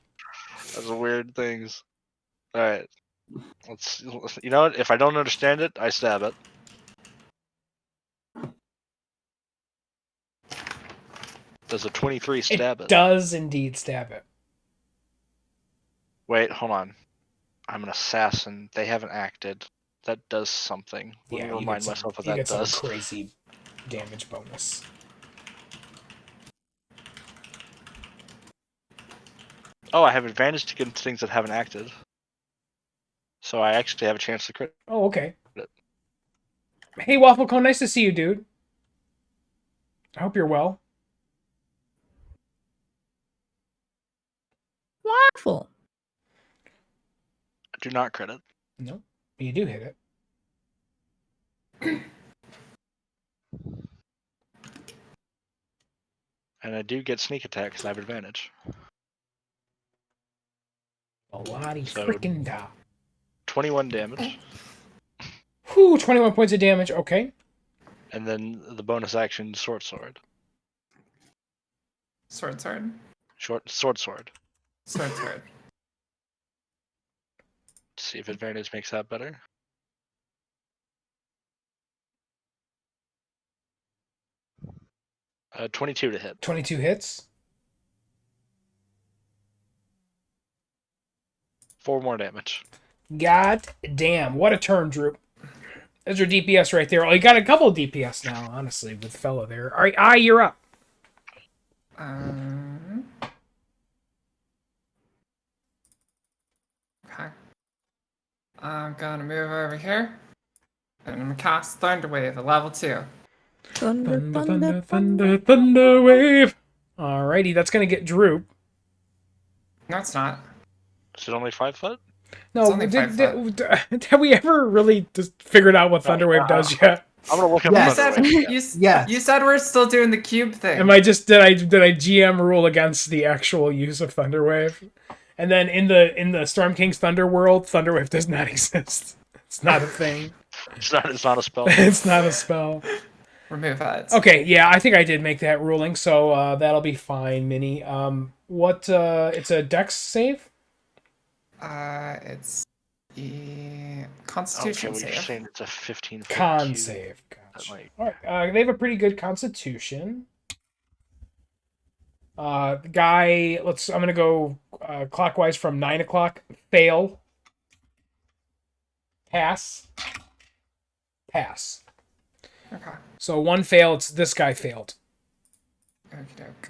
Those are weird things. All right, let's. You know what? If I don't understand it, I stab it. Does a 23 stab it? Does indeed stab it. Wait, hold on. I'm an assassin. They haven't acted. That does something. Let Yeah, me you remind get some, myself what you that get some does. crazy damage bonus. Oh, I have advantage against things that haven't acted. So I actually have a chance to crit. Oh, okay. Hey, Waffle Cone, nice to see you, dude. I hope you're well. Waffle. I do not crit it. No, you do hit it. And I do get sneak attack because I have advantage. A lottie So- freaking da. 21 damage. Whew, 21 points of damage. Okay. And then the bonus action, sword. Sword. Sword. Sword. See if advantage makes that better. Uh, 22 to hit. 22 hits. 4 more damage. God damn. What a turn, Drew. There's your DPS right there. Oh, you got a couple of DPS now, honestly, with fellow there. All right, you're up. Okay. I'm gonna move over here. And I'm gonna cast Thunder Wave at level 2. Thunder wave. Alrighty, that's gonna get Droop. No, it's not. Is it only 5 foot? No, only did, 5 have we ever really just figured out what Thunder Wave does yet? I'm gonna look up Yeah. You Thunder said Wave. you said we're still doing the cube thing. Am I just did I GM rule against the actual use of Thunder Wave? And then in the Storm King's Thunder world, Thunder Wave does not exist. It's not a thing. It's not a spell. It's not a spell. Remove it. Okay, yeah, I think I did make that ruling, so that'll be fine, Minnie. It's a Dex save? It's Constitution Okay, we're save. saying it's a 15 foot Con cube. save. Gotcha. Like- All right. They have a pretty good constitution. Guy, I'm gonna go clockwise from 9 o'clock. Fail. Pass. Pass. Okay. So one fail. It's this guy failed. Okie doke.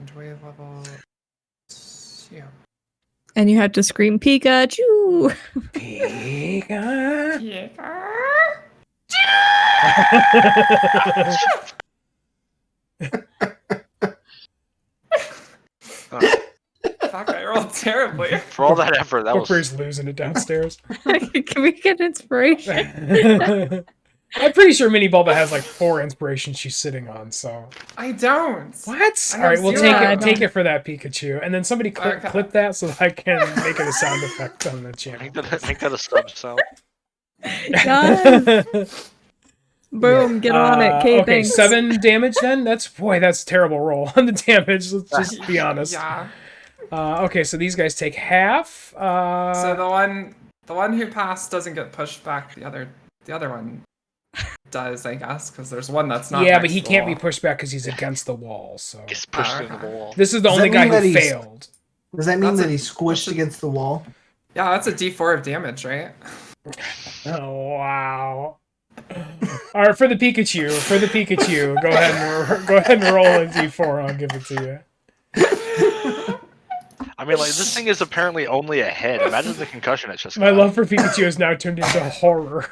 Enjoy level 2. And you have to scream Pikachu. Pika. Fuck, I rolled terribly. For all that effort, that was. Booker's losing it downstairs. Can we get inspiration? I'm pretty sure Mini Bulba has like 4 inspirations she's sitting on. So I don't. what? I All right, have we'll zero. take it for that Pikachu, and then somebody Okay. clip that so that I can make it a sound effect on the channel. Make that a sub sound. Yes. Boom, get on it. Okay, Okay, thanks. 7 damage then? That's terrible roll on the damage. Let's just be honest. Yeah. Okay, so these guys take half. So the one who passed doesn't get pushed back. The other one does, I guess, because there's one that's not. yeah, next but he to the can't be wall. pushed back because he's against the wall. So Gets pushed okay. into the wall. this is the Does only that guy mean who that he's- failed. Does that mean That's that a- he's squished against the wall? Yeah, that's a D4 of damage, right? Oh wow! All right, for the Pikachu, go ahead and roll a d4. I'll give it to you. I mean, like, this thing is apparently only a head. Imagine the concussion it's just My got. love for Pikachu has now turned into horror.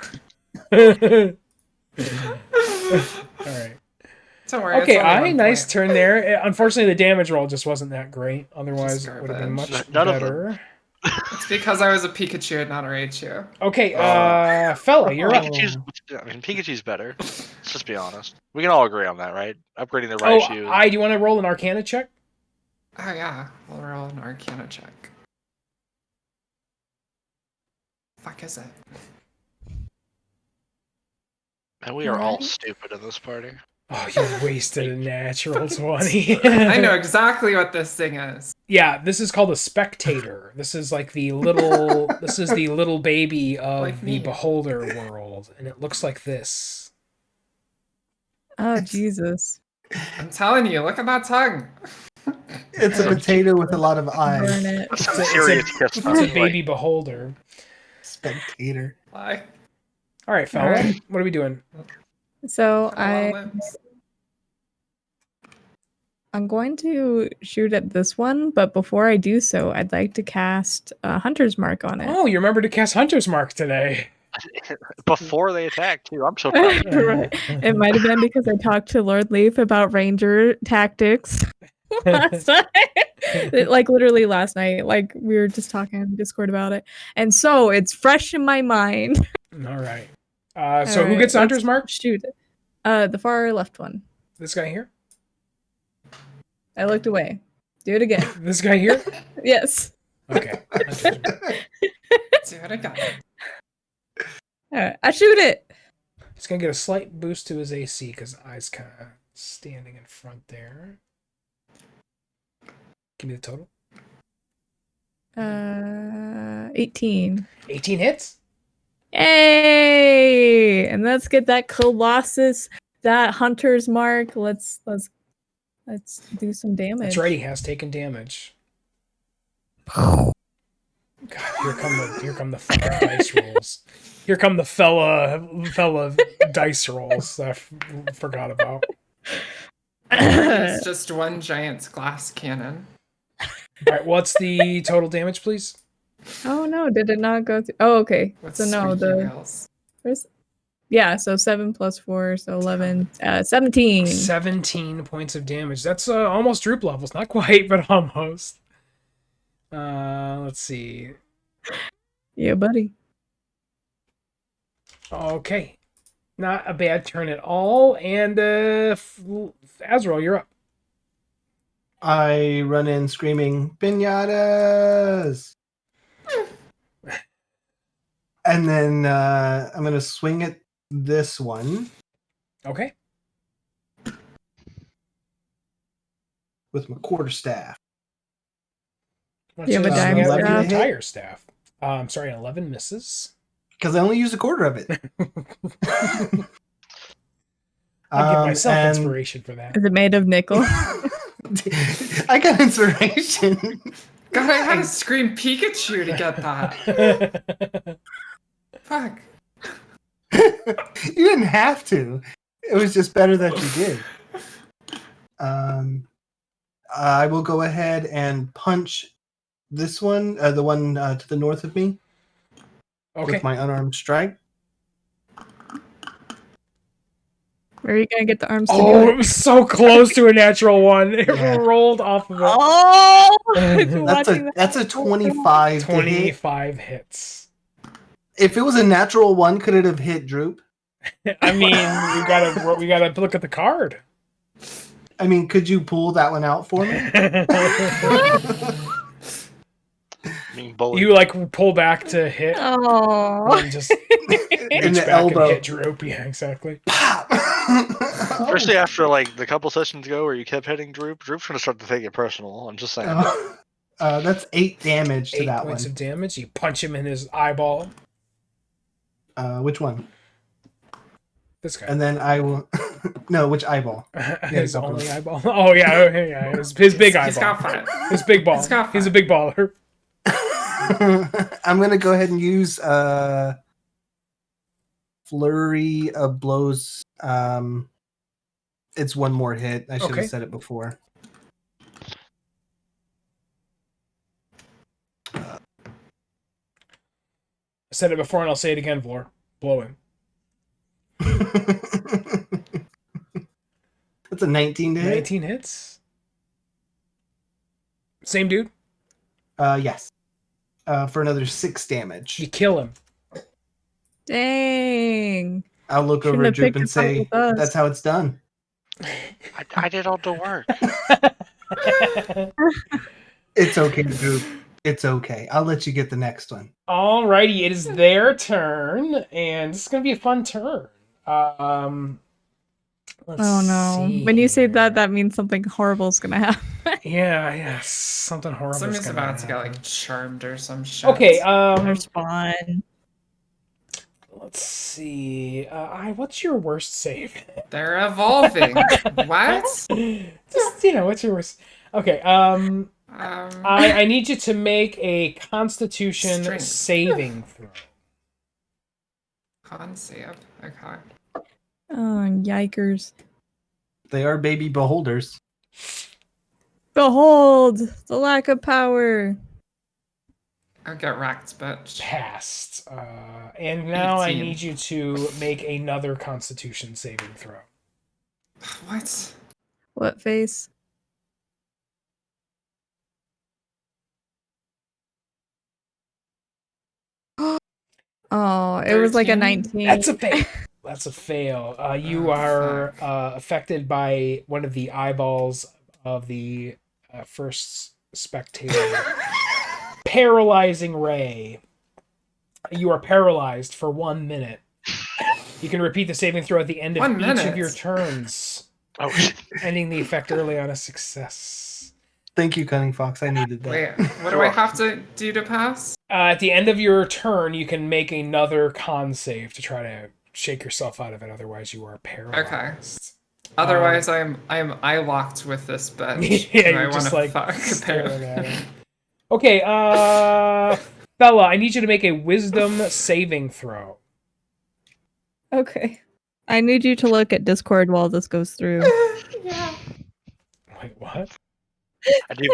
All right. Don't worry. Okay, it's only one nice point. turn there. Unfortunately, the damage roll just wasn't that great. Otherwise, Just it would have been garbage. much None of them. better. It's because I was a Pikachu and not a Raichu. Okay, fella, you're up. Pikachu's better. Let's just be honest. We can all agree on that, right? Upgrading the Oh, Raichu. do you want to roll an Arcana check? Oh yeah, we'll roll an Arcana check. Fuck is it? And we are all stupid in this party. Oh, you wasted a natural 20. I know exactly what this thing is. Yeah, this is called a spectator. This is like the little baby of Like the me. beholder world, and it looks like this. Oh, Jesus. I'm telling you, look at that tongue. It's a potato with a lot of Burn eyes. it. That's some It's a- serious kiss. It's a baby beholder. Spectator. Like, All right, fella, Alright. what are we doing? So got a lot of I'm limbs. going to shoot at this one, but before I do so, I'd like to cast a Hunter's Mark on it. Oh, you remember to cast Hunter's Mark today. Before they attack, too. I'm so proud of you. Right. It might have been because I talked to Lord Leaf about ranger tactics last time. Like literally last night. Like we were just talking on Discord about it. And so it's fresh in my mind. All right. So who Alright, gets the Hunter's let's Mark? Shoot it. The far left one. This guy here? I looked away. Do it again. This guy here? Yes. Okay. Hunter's Mark. Do it again. Alright, I shoot it. He's going to get a slight boost to his AC because Eye's kind of standing in front there. Give me the total. 18. 18 hits? Hey! And let's get that Colossus, that Hunter's Mark. Let's do some damage. That's right, he has taken damage. God, here come the fucking dice rolls. Here come the fella dice rolls that I forgot about. It's just one giant glass cannon. All right, what's the total damage, please? Oh no, did it not go through? Oh, okay. With So no, squeaky wheels. yeah, so 7 plus 4, so 11, 17. 17 points of damage. That's almost droop levels. Not quite, but almost. Let's see. Yeah, buddy. Okay. Not a bad turn at all. And Azrael, you're up. I run in screaming, "Pinatas!" And then I'm going to swing at this one Okay. with my quarterstaff. Why You don't have a just diamond swing at staff? your entire staff. I'm sorry, 11 misses. Because I only used a quarter of it. I'll give myself inspiration for that. Is it made of nickel? I got inspiration. God, I had to scream Pikachu to get that. Fuck. You didn't have to. It was just better that you did. I will go ahead and punch this one, the one to the north of me, with my unarmed strike. Where are you gonna get the arms? Oh, it was so close to a natural one. It rolled off of it. Oh, that's a 25. 25 hits. If it was a natural one, could it have hit Droop? I mean, we gotta look at the card. I mean, could you pull that one out for me? You like pull back to hit. Oh, and just in the back elbow. And hit Droop. Yeah, exactly. Especially after like the couple sessions ago where you kept hitting Droop. Droop's gonna start to take it personal. I'm just saying. That's 8 damage to that one. 8 points of damage. You punch him in his eyeball. Which one? This guy. And then I will. No, which eyeball? His only eyeball. Oh yeah. His big eyeball. He's got fire. His big ball. He's a big baller. I'm gonna go ahead and use flurry of blows. It's one more hit. I should have said it before. I said it before and I'll say it again, Vlor. Blow him. That's a 19 to hit. 19 hits. Same dude? Yes. For another 6 damage. You kill him. dang. I'll look over at Droop and say, that's how it's done. I did all the work. It's okay, Droop. It's okay. I'll let you get the next one. Alrighty, it is their turn, and this is gonna be a fun turn. Oh no! See. When you say that, that means something horrible is gonna happen. Yeah, something horrible. Somebody's about to get like charmed or some shit. Okay, there's fun. Let's see. What's your worst save? They're evolving. What? Just what's your worst? Okay. I need you to make a Constitution saving throw. Con save. Okay. Oh, yikers. They are baby beholders. Behold the lack of power. I'll get wrecked, bitch. Passed. And now 18. I need you to make another Constitution saving throw. What? What face? Oh, it was like a 19. That's a fail. That's a fail. You are affected by one of the eyeballs of the first spectator. Paralyzing ray. You are paralyzed for 1 minute. You can repeat the saving throw at the end of each of your turns. Oh, ending the effect early on a success. Thank you, Cunning Fox. I needed that. Wait, what do I have to do to pass? At the end of your turn, you can make another con save to try to shake yourself out of it. Otherwise, you are paralyzed. Okay. Otherwise, I'm eye locked with this bitch. Yeah, I you're just like staring at it. Okay, Bella, I need you to make a Wisdom saving throw. Okay. I need you to look at Discord while this goes through. Yeah. Wait, what? I do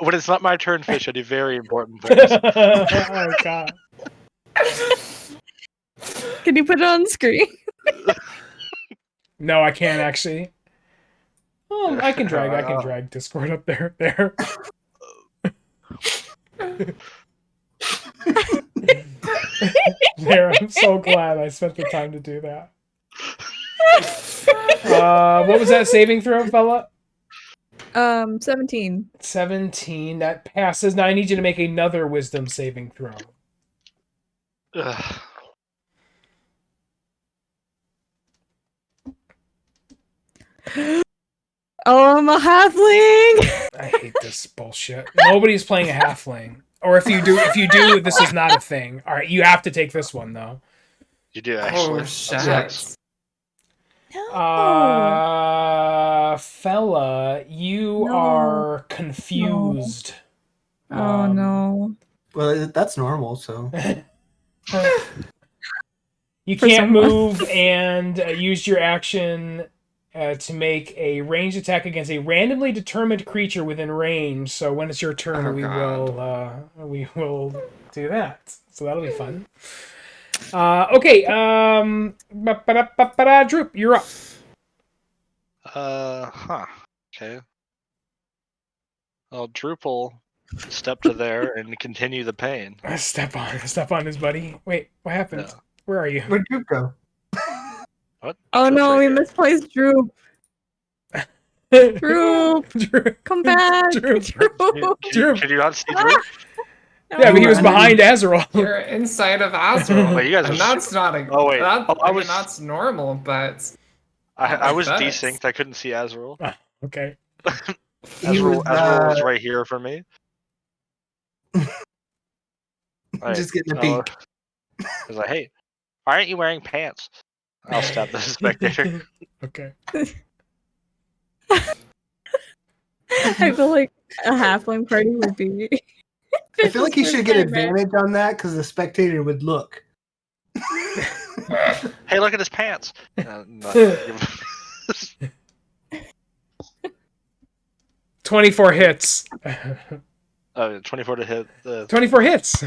when it's not my turn, Fish, I do very important things. Oh god. Can you put it on screen? No, I can't actually. Oh, I can drag Discord up there. There. There, I'm so glad I spent the time to do that. What was that saving throw, fella? 17. 17. That passes. Now I need you to make another Wisdom saving throw. Ugh. Oh, I'm a halfling. I hate this bullshit. Nobody's playing a halfling. Or if you do, this is not a thing. All right, you have to take this one though. You do actually. Oh shit! Sucks. No. Fella, you No. are confused. Oh no. Well, that's normal. So You For can't someone. move and use your action to make a ranged attack against a randomly determined creature within range. So when it's your turn, Oh, we will do that. So that'll be fun. Okay. Droop, you're up. Okay. Well, Drupal step to there and continue the pain. Step on his buddy. Wait, what happened? Yeah. Where are you? where'd you go? What? Oh Droop's no, right we here. misplaced Droop. Droop, Droop. come back. Droop. Droop. Can you not see Droop? Yeah, but he was Ooh, behind Azrael. You're inside of Azrael, Wait, you guys are and that's not a. Oh, wait. That, Oh, I I mean, was- that's normal, but I was That desynced. I couldn't see Azrael. Okay. Azrael was right here for me. just getting a I peek. was like, hey, why aren't you wearing pants? I'll stab the spectator. Okay. I feel like a halfling party would be. I feel like he should get Nightmare. advantage on that because the spectator would look. Hey, look at his pants. Not- 24 hits. 24 to hit. 24 hits.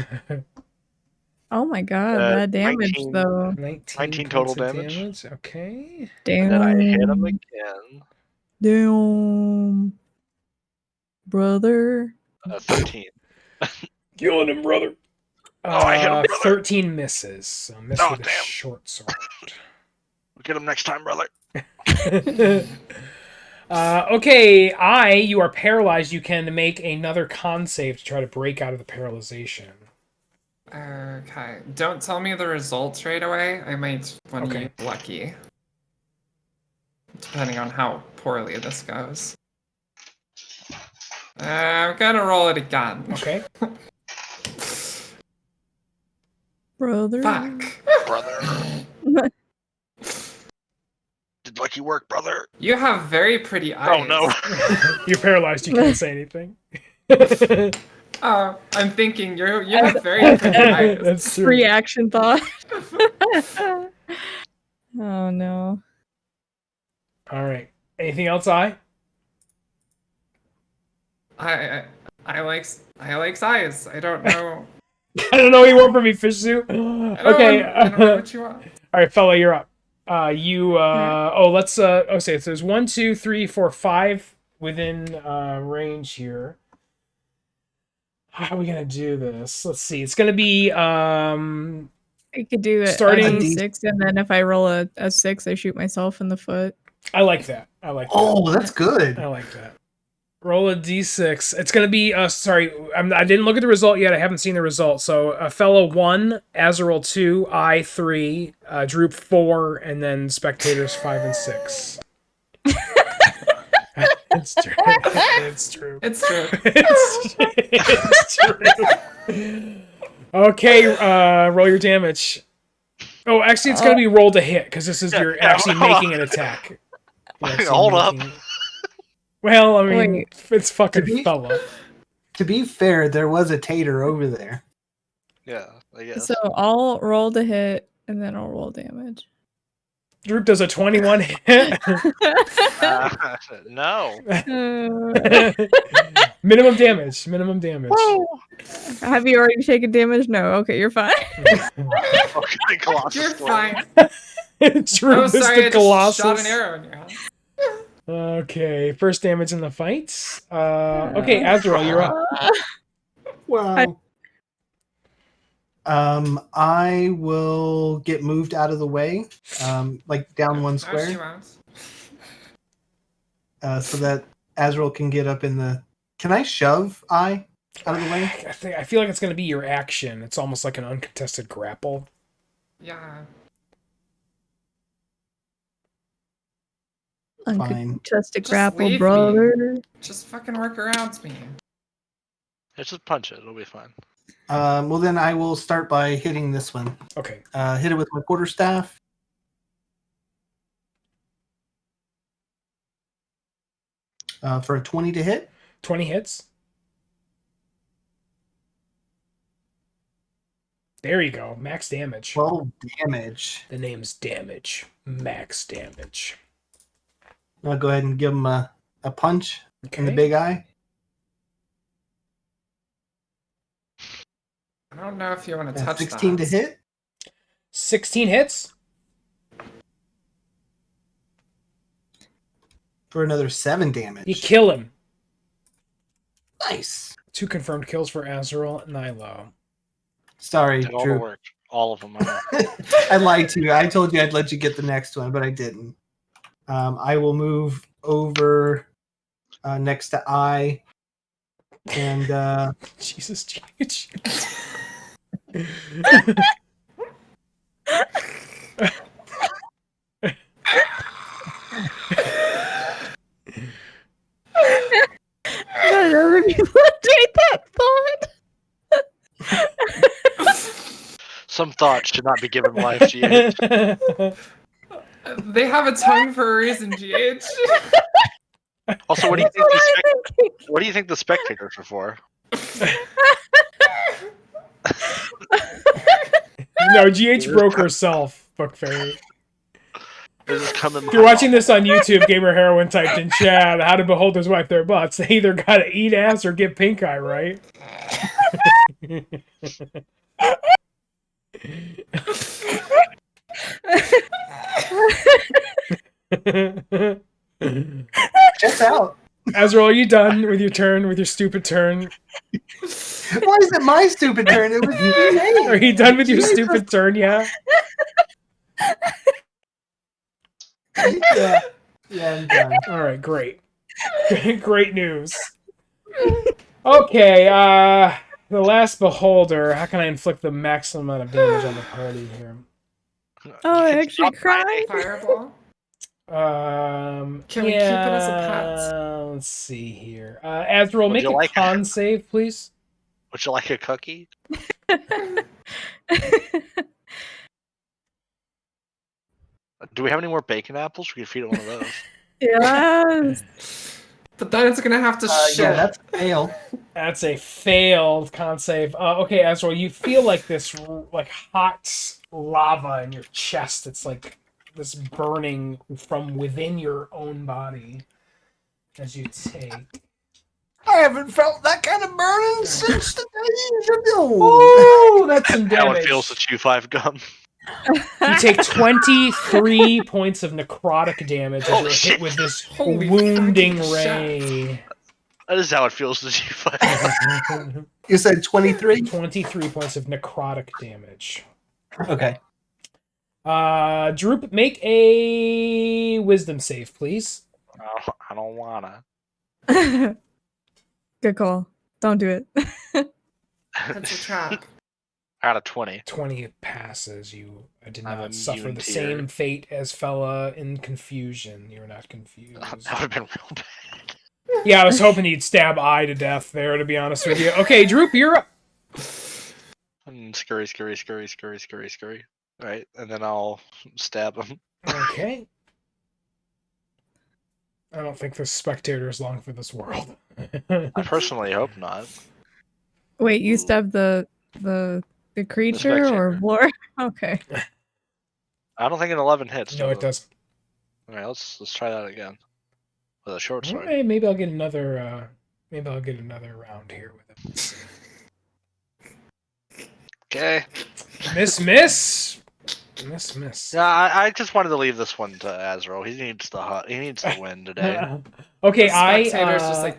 Oh my god, that damage 19. though. 19 total damage. Okay. And then I hit him Damn. again. Damn. Brother. 13. Killing him, brother. I hit him, brother. 13 misses. So miss Oh, with a damn. short sword. We'll get him next time, brother. Okay, you are paralyzed. You can make another con save to try to break out of the paralyzation. okay. Don't tell me the results right away. I might want to Okay. use lucky, depending on how poorly this goes. I'm gonna roll it again. Okay. Brother. Fuck. Brother. Did lucky work, brother. You have very pretty eyes. Oh, no. You're paralyzed. You can't say anything. Oh, I'm thinking you have very pretty eyes. That's true. Free action thought. Oh no. All right. Anything else, I I like size. I don't know. I don't know what you want from me, fish suit. I don't Okay. know what you want. All right, fella, you're up. Let's say so there's 1, 2, 3, 4, 5 within range here. How are we gonna do this? Let's see. It's gonna be I could do it Starting- a D6, and then if I roll a 6, I shoot myself in the foot. I like that. Oh, that's good. I like that. Roll a d6. It's going to be, sorry, I didn't look at the result yet. I haven't seen the result. So, fellow 1, Azrael 2, I 3, Droop 4, and then spectators 5 and 6. It's true. It's true. It's true. It's true. Okay, roll your damage. Oh, actually, it's going to be roll to hit, because this is you're actually hold on. making an attack. You're actually Hold up. Well, I mean, Wait. it's fucking To be- fella. To be fair, there was a tater over there. Yeah, I guess. So I'll roll to hit, and then I'll roll damage. Droop does a 21 hit. No. Minimum damage. Minimum damage. Have you already taken damage? No. Okay, you're fine. Okay, Colossus You're Storm. fine. Droop Oh, is sorry, the I just Colossus. shot an arrow in your head. Okay, first damage in the fight. Okay, Azrael, you're up. Wow. I will get moved out of the way, like down one No, she square, won't. so that Azrael can get up in the. Can I shove I out of the way? I feel like it's going to be your action. It's almost like an uncontested grapple. Yeah. Uncontested Just grapple, leave me. brother. Just fucking work around me. Let's just punch it. It'll be fine. Well, then I will start by hitting this one. Okay. Hit it with my quarterstaff. For a 20 to hit. 20 hits. There you go. Max damage. 12 damage. The name's damage. Max damage. I'll go ahead and give him a punch in the Okay. big eye. I don't know if you want to touch 16 that. to hit. 16 hits. For another 7 damage. You kill him. Nice. 2 confirmed kills for Azrael and Nilo. Sorry, Did all the Drew. work. All of them. I lied to you. I told you I'd let you get the next one, but I didn't. I will move over next to I. And Jesus, GH. Not other people take that thought. Some thoughts should not be given life, GH. They have a tongue for a reason, GH. Also, what do you think? What do you think the spectators are for? No, GH broke herself, Book Fairy. They're just coming. If you're watching this on YouTube, Gamer Heroine typed in chat, how to beholders wipe their butts. They either gotta eat ass or get pink eye, right? check out. Azrael, are you done with your turn, with your stupid turn? Why is it my stupid turn? It was Are you done with your stupid turn, yeah? Yeah, I'm done. Alright, great. Great news. Okay, the last beholder. How can I inflict the maximum amount of damage on the party here? Oh, I actually cried. Fireball. Can Can we keep it as a pet? Let's see here. Azrael, Would make you a like- con save, please. Would you like a cookie? Do we have any more bacon apples? We could feed it one of those. Yes. But then it's gonna have to shit. Yeah, that's a fail. That's a failed con save. Okay, Azrael, you feel like this like hot lava in your chest. It's like this burning from within your own body as you take. I haven't felt that kind of burning since the days of old. Oh, that's some How it damage. feels to chew 5 gum. You take 23 points of necrotic damage as Oh, you're shit. hit with this Holy wounding fucking That ray. is how it feels to chew 5 You said 23? 23 points of necrotic damage. Okay. Droop, make a wisdom save, please. I don't wanna. Good call. Don't do it. That's a trap. Out of 20. 20 passes. You did I'm not suffer immune the to same your- fate as fella in confusion. You're not confused. That would have been real bad. Yeah, I was hoping you'd stab I to death there, to be honest with you. Okay, Droop, you're up. Scurry. Right, and then I'll stab him. Okay. I don't think the spectators long for this world. I personally hope not. Wait, you stabbed the creature or spectator. war? Okay. I don't think an 11 hits. No, it doesn't. Alright, let's try that again. With a short sword. Okay, maybe I'll get another. Maybe I'll get another round here with it. Okay. Miss. Yeah, I just wanted to leave this one to Azrael. He needs to win today. Okay, The spectator's just like,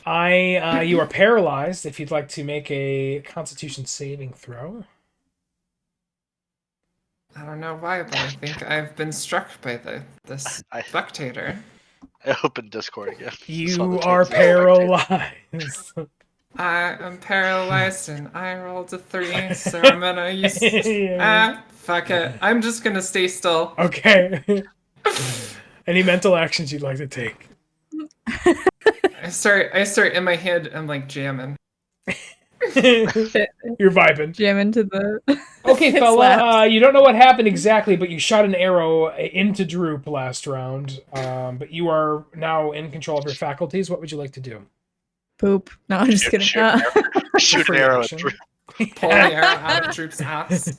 you are paralyzed. If you'd like to make a Constitution saving throw. I don't know why, but I think I've been struck by this I- spectator. I opened Discord again. Saw the You text are of the spectator. paralyzed. I am paralyzed and I rolled a 3, so I'm gonna use. Fuck it. I'm just gonna stay still. Okay. Any mental actions you'd like to take? I start in my head. I'm like jamming. You're vibing. Jam into the. Okay, It fella. slaps. You don't know what happened exactly, but you shot an arrow into Droop last round. But you are now in control of your faculties. What would you like to do? Poop. No, I'm just kidding. Shoot an Free arrow at action. Droop. Pull the arrow out of Droop's ass.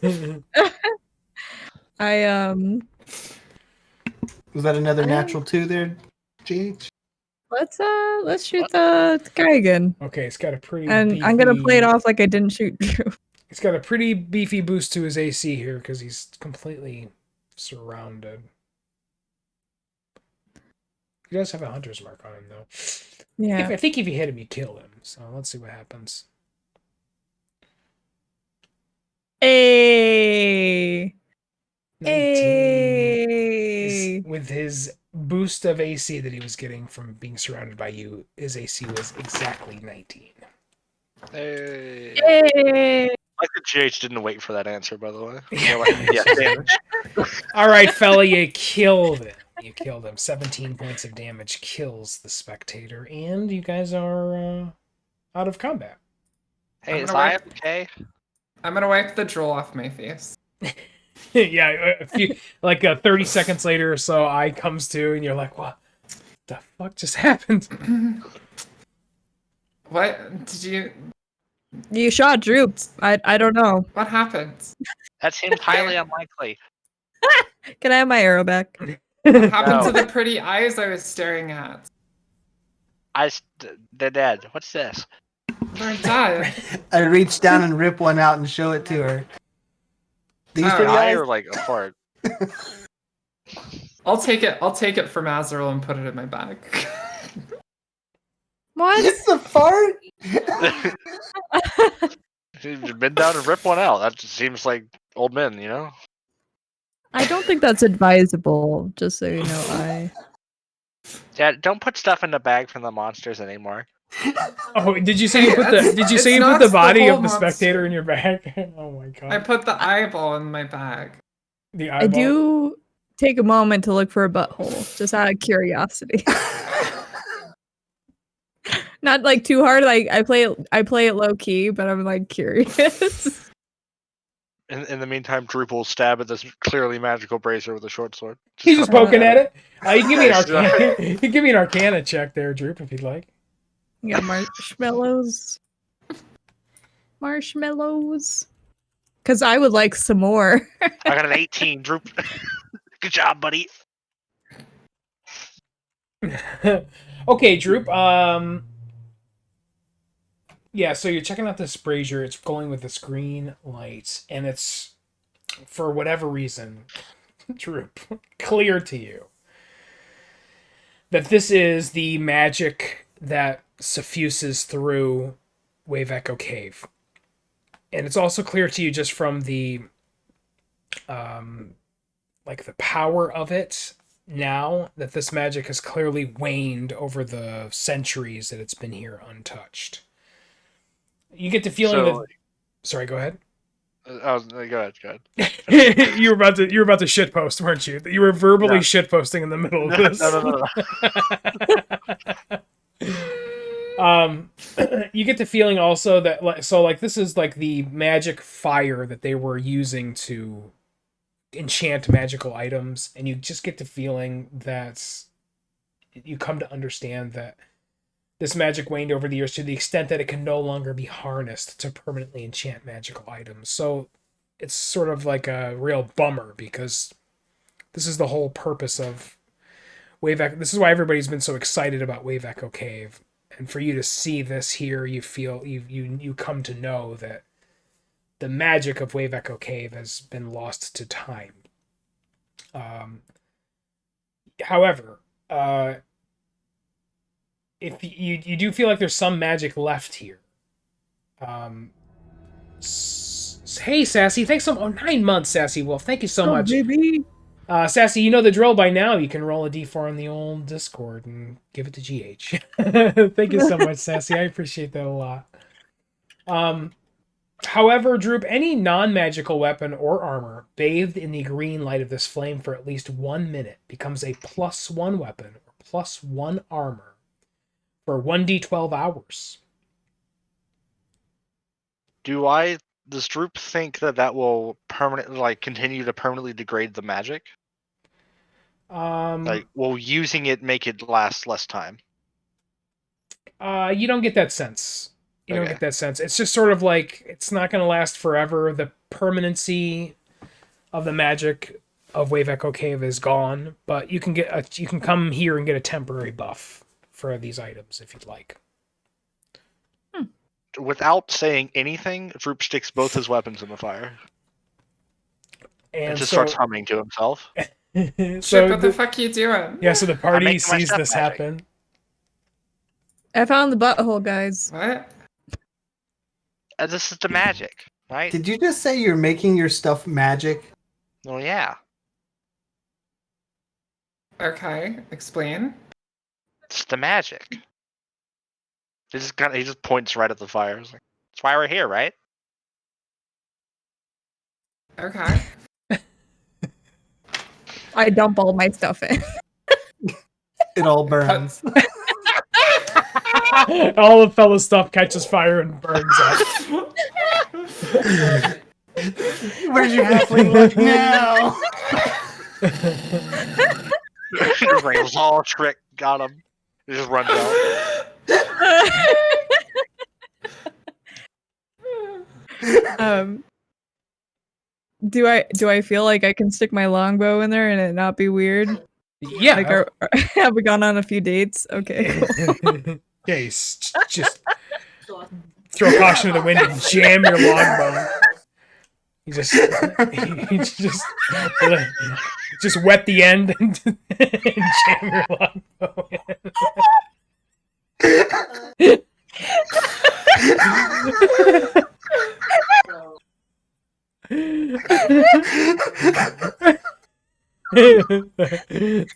I Was that another natural 2 there, GH? let's shoot the guy again. Okay, it's got a pretty. And beefy, I'm gonna play it off like I didn't shoot Drew. It's got a pretty beefy boost to his AC here because he's completely surrounded. He does have a hunter's mark on him though. Yeah. I think if you hit him, you kill him. So let's see what happens. Hey. 19 Hey. with his boost of AC that he was getting from being surrounded by you, his AC was exactly 19. Hey. Hey. Like the GH didn't wait for that answer, by the way. Yeah. Yeah, damage. All right, fella, you killed him. You killed him. 17 points of damage kills the spectator, and you guys are out of combat. Hey, I'm is gonna I wipe- okay? I'm gonna wipe the drool off my face. Yeah, a few, 30 seconds later or so, eye comes to, and you're like, what the fuck just happened? What did you? You shot Drew. I don't know. What happened? That seems highly unlikely. Can I have my arrow back? What happened No. to the pretty eyes I was staring at? They're dead. What's this? They're dead. I reach down and rip one out and show it to her. These Oh, pretty Eye eyes? or like apart? I'll take it. I'll take it from Azrael and put it in my bag. What? It's a fart? You've been down and rip one out. That just seems like old men, you know? I don't think that's advisable, just so you know. Yeah, don't put stuff in the bag from the monsters anymore. Oh, did you say you put the It's not body the of the whole spectator in your bag? Oh my god. I put the eyeball in my bag. The I eyeball. do take a moment to look for a butthole, just out of curiosity. Not like too hard. Like I play it low key, but I'm like curious. In the meantime, Droop will stab at this clearly magical bracer with a short sword. He's just poking at it. You can give me an Nice. arcana. You can give me an arcana check there, Droop, if you'd like. You got marshmallows. Marshmallows. Because I would like some more. I got an 18, Droop. Good job, buddy. Okay, Droop. Yeah, so you're checking out this brazier. It's glowing with this green light, and it's, for whatever reason, Droop, clear to you that this is the magic that suffuses through Wave Echo Cave. And it's also clear to you just from the the power of it now that this magic has clearly waned over the centuries that it's been here untouched. You get the feeling that. Sorry, go ahead. Go ahead. you were about to shitpost, weren't you? You were verbally Yeah. shitposting in the middle of this. No. You get the feeling also that this is like the magic fire that they were using to enchant magical items, and you just get the feeling that you come to understand that this magic waned over the years to the extent that it can no longer be harnessed to permanently enchant magical items. So it's sort of like a real bummer, because this is the whole purpose of Wave Echo. This is why everybody's been so excited about Wave Echo Cave. And for you to see this here, you feel you come to know that the magic of Wave Echo Cave has been lost to time. However, if you do feel like there's some magic left here. Hey, Sassy, thanks so much. 9 months, Sassy Wolf. Thank you so much. Baby. Sassy, you know the drill by now. You can roll a d4 on the old Discord and give it to GH. Thank you so much, Sassy. I appreciate that a lot. However, Droop, any non-magical weapon or armor bathed in the green light of this flame for at least 1 minute becomes a +1 weapon or +1 armor for 1d12 hours. Does Droop think that will permanently, continue to permanently degrade the magic? Will using it make it last less time? You don't get that sense. You don't get that sense. It's just sort of like it's not going to last forever. The permanency of the magic of Wave Echo Cave is gone, but you can come here and get a temporary buff for these items if you'd like. Without saying anything, Droop sticks both his weapons in the fire and just starts humming to himself. So what the fuck are you doing? Yeah, so the party sees this happen. I found the butthole, guys. What? This is the magic, right? Did you just say you're making your stuff magic? Oh yeah. Okay, explain. It's the magic. He just points right at the fire. Like, that's why we're here, right? Okay. I dump all my stuff in. It all burns. All the fellow stuff catches fire and burns up. Where's your halfling look now? Just like, it's all trick. Got him. He just runs out. Do I feel like I can stick my longbow in there and it not be weird? Yeah. Like, have we gone on a few dates? Okay. Cool. Yeah, you just throw caution to the wind and jam your longbow. You just wet the end and jam your longbow in.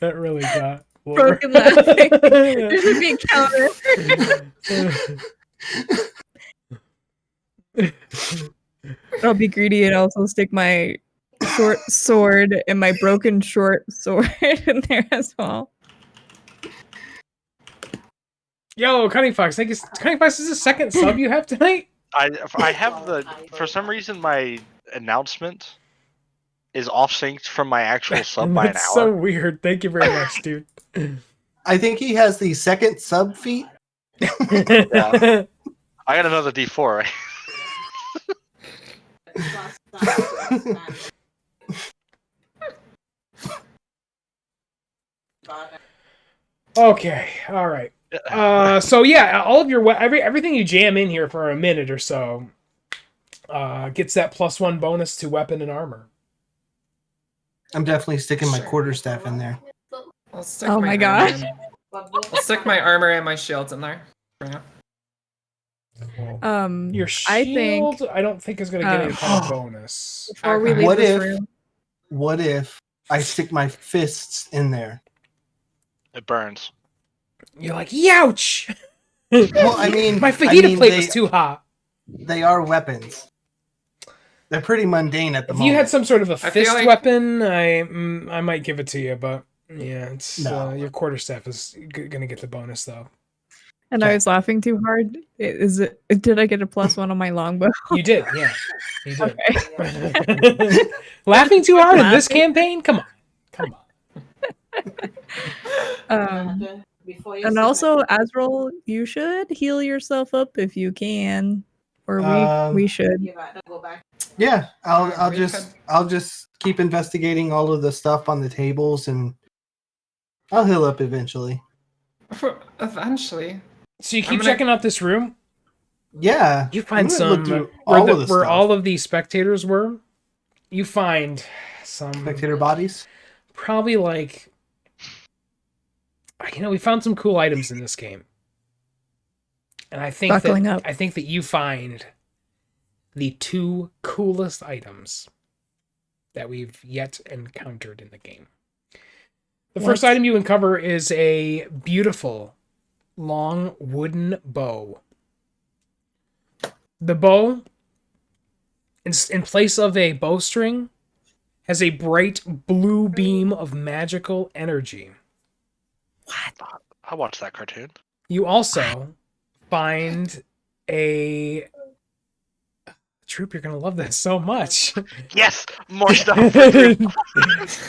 That really got broken laughing. There should be a counter. I'll be greedy and also stick my short sword and my broken short sword in there as well. Yo, Cunning Fox, Cunning Fox is the second sub you have tonight? I have for some reason my announcement is off synced from my actual sub by an hour. That's so weird. Thank you very much, dude. I think he has the second sub feat. Yeah. I got another D4, right? Okay, all right. So yeah, all of your everything you jam in here for a minute or so gets that +1 bonus to weapon and armor. I'm definitely sticking my quarterstaff in there. Oh my gosh! I'll stick my armor and my shields in there for now. Your shield, I don't think is going to get any kind of bonus. Before we leave this room. What if I stick my fists in there? It burns. You're like, youch! Well, I mean, my fajita plate was too hot. They are weapons. They're pretty mundane at the moment. If you had some sort of a fist weapon, I might give it to you, but yeah, it's your quarterstaff is gonna get the bonus though. And I was laughing too hard. Did I get a +1 on my longbow? You did, yeah. You did. Okay. Laughing too hard in this campaign? Come on. And also, Azrael, you should heal yourself up if you can, or we should. Yeah, I'll just keep investigating all of the stuff on the tables, and I'll heal up eventually. Eventually. So you keep checking out this room? Yeah. You find some where all of the spectators were. You find some spectator bodies. Probably like, we found some cool items in this game, and I think that you find the 2 coolest items that we've yet encountered in the game. The first item you uncover is a beautiful, long wooden bow. The bow, in place of a bowstring, has a bright blue beam of magical energy. What? I watched that cartoon. You also find a Troop. You're gonna love this so much. Yes, more stuff for Droop.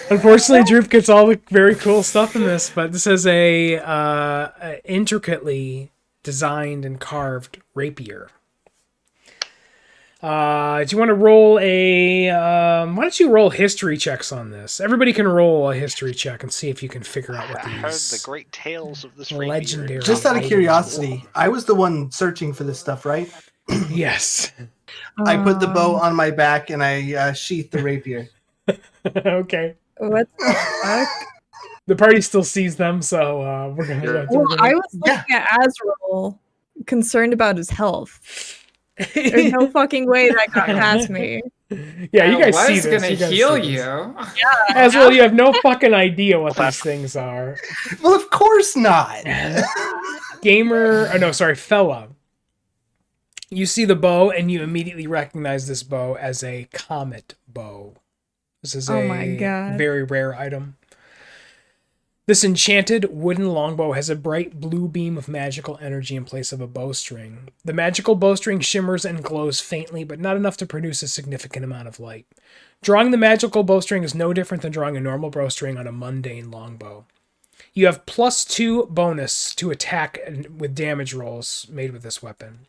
Unfortunately, Droop gets all the very cool stuff in this, but this is a intricately designed and carved rapier. Do you want to roll a? Why don't you roll history checks on this? Everybody can roll a history check and see if you can figure out what I these. heard the great tales of this legendary. rapier. Just out of curiosity, I was the one searching for this stuff, right? Yes. I put the bow on my back and I sheathed the rapier. Okay. What the fuck? The party still sees them, so we're gonna. Well, I was looking at Azrael, concerned about his health. There's no fucking way that got past me. Yeah, you guys see was this. gonna You guys heal see you. this. Yeah. As well, you have no fucking idea what these things are. Well, of course not. Fella. You see the bow, and you immediately recognize this bow as a Comet Bow. This is Oh my God. very rare item. This enchanted wooden longbow has a bright blue beam of magical energy in place of a bowstring. The magical bowstring shimmers and glows faintly, but not enough to produce a significant amount of light. Drawing the magical bowstring is no different than drawing a normal bowstring on a mundane longbow. You have +2 bonus to attack with damage rolls made with this weapon.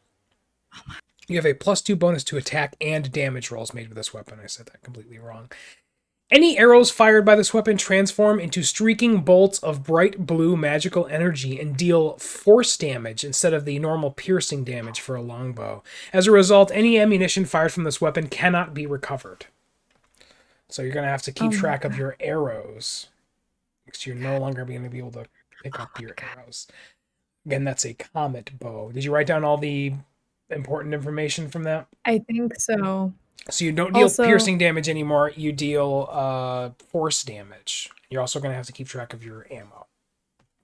You have a +2 bonus to attack and damage rolls made with this weapon. I said that completely wrong. Any arrows fired by this weapon transform into streaking bolts of bright blue magical energy and deal force damage instead of the normal piercing damage for a longbow. As a result, any ammunition fired from this weapon cannot be recovered. So you're going to have to keep track of your arrows, because you're no longer going to be able to pick up your arrows. Again, that's a Comet Bow. Did you write down all the important information from that? I think so. So you don't deal piercing damage anymore. You deal force damage. You're also going to have to keep track of your ammo.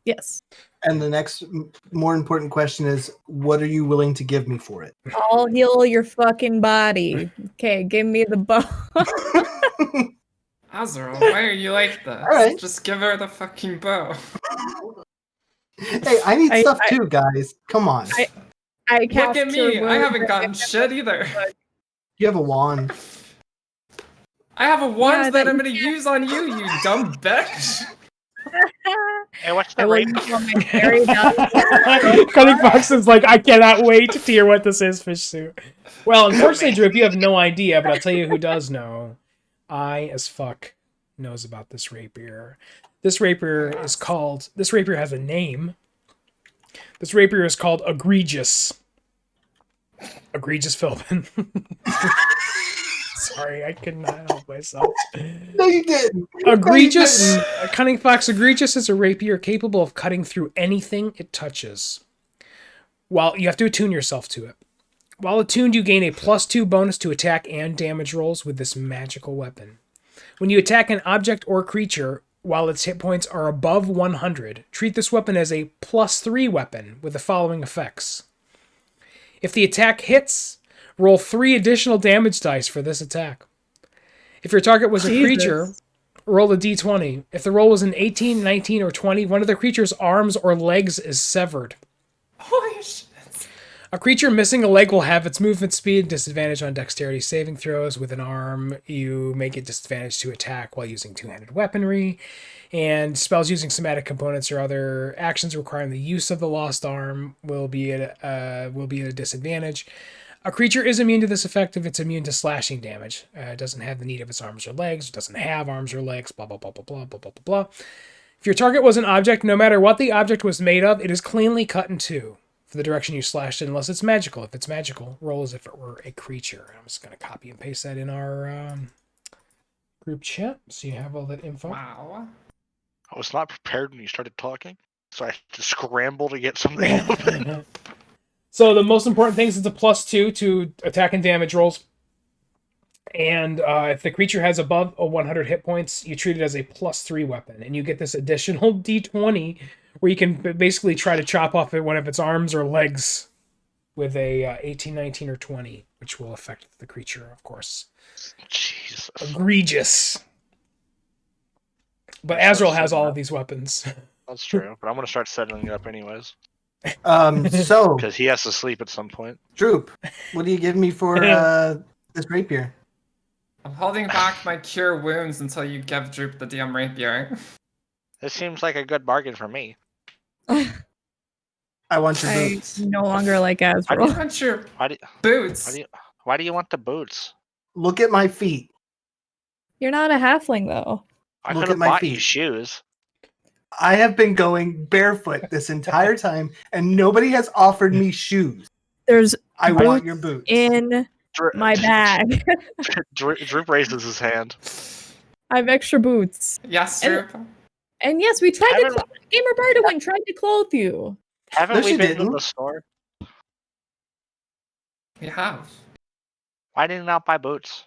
Yes. And the next more important question is, what are you willing to give me for it? I'll heal your fucking body. Okay, give me the bow. Azrael, why are you like this? Alright. Just give her the fucking bow. Hey, I need stuff too, guys. Come on. I Look at me. I haven't gotten shit either. You have a wand. I have a wand that I'm going to use on you, you dumb bitch. Hey, what's the rate? Cunning Foxen's like, I cannot wait to hear what this is, Fish Suit. Well, unfortunately, Drip, you have no idea, but I'll tell you who does know. I, as fuck, knows about this rapier. This rapier has a name. This rapier is called Egregious. Egregious Philbin. Sorry, I could not help myself. No, you didn't. Egregious. Cunning Fox Egregious is a rapier capable of cutting through anything it touches. While you have to attune yourself to it. While attuned, you gain a +2 bonus to attack and damage rolls with this magical weapon. When you attack an object or creature, while its hit points are above 100, treat this weapon as a +3 weapon with the following effects. If the attack hits, roll 3 additional damage dice for this attack. If your target was a creature, roll a d20. If the roll was an 18, 19, or 20, one of the creature's arms or legs is severed. Holy shit. A creature missing a leg will have its movement speed disadvantage on dexterity saving throws. With an arm, you may get disadvantage to attack while using two-handed weaponry. And spells using somatic components or other actions requiring the use of the lost arm will be at a disadvantage. A creature is immune to this effect if it's immune to slashing damage. It doesn't have the need of its arms or legs. It doesn't have arms or legs. Blah, blah, blah, blah, blah, blah, blah, blah, blah. If your target was an object, no matter what the object was made of, it is cleanly cut in two for the direction you slashed it, unless it's magical. If it's magical, roll as if it were a creature. I'm just going to copy and paste that in our group chat so you have all that info. Wow. I was not prepared when you started talking, so I had to scramble to get something open. So the most important thing is it's a +2 to attack and damage rolls. And if the creature has above 100 hit points, you treat it as a +3 weapon. And you get this additional d20 where you can basically try to chop off one of its arms or legs with a 18, 19, or 20, which will affect the creature, of course. Jesus. Egregious. But Azrael has all of these weapons. That's true, but I'm going to start setting it up anyways. So, Because he has to sleep at some point. Droop, what do you give me for this rapier? I'm holding back my cure wounds until you give Droop the damn rapier. This seems like a good bargain for me. I want your I boots. no longer like I Azrael. want your Why do, boots. why do you want the boots? Look at my feet. You're not a halfling though. I Look could at have my bought you feet. shoes. I have been going barefoot this entire time, and nobody has offered me shoes. There's I boots want your boots. in my bag. Droop raises his hand. I have extra boots. Yes, And- Droop. And yes, we tried Haven't- to Gamer Bardwin tried to clothe you. Haven't No, we she been to didn't. the store? We have. Why didn't you not buy boots?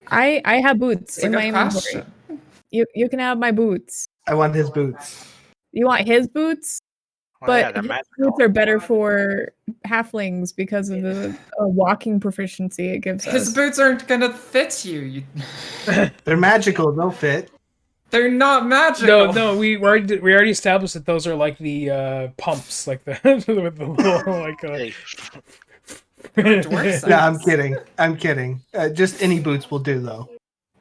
I have boots It's a in my good inventory. question. You can have my boots. I want his boots. You want his boots? Well, yeah, But they're his magical. boots are better for halflings because of the walking proficiency it gives His us. boots aren't gonna fit you. They're magical. They'll fit. They're not magical. No, we already established that those are like the pumps, like the with the little like. Hey, Dwarf No, I'm size. kidding. I'm kidding. Just any boots will do, though.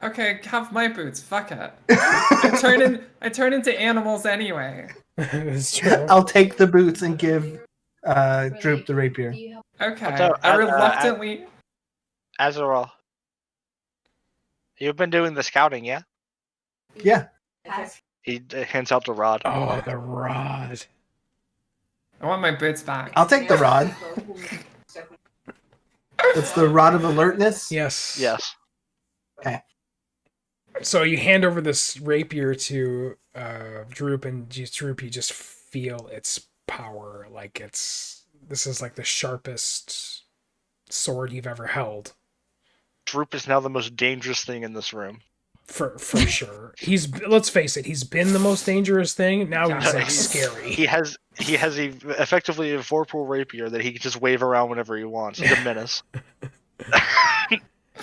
Okay, have my boots. Fuck it. I turn into animals anyway. It's true. I'll take the boots and give Droop the rapier. Okay. So, I reluctantly. Azrael, you've been doing the scouting, yeah? Yeah. He hands out the rod. Oh, the rod. I want my boots back. I'll take the rod. It's the rod of alertness. Yes. Yes. So you hand over this rapier to Droop, and Droop, you just feel its power. Like this is like the sharpest sword you've ever held. Droop is now the most dangerous thing in this room. For sure. Let's face it, he's been the most dangerous thing. Now he's like scary. He has effectively a vorpal rapier that he can just wave around whenever he wants. He's a menace.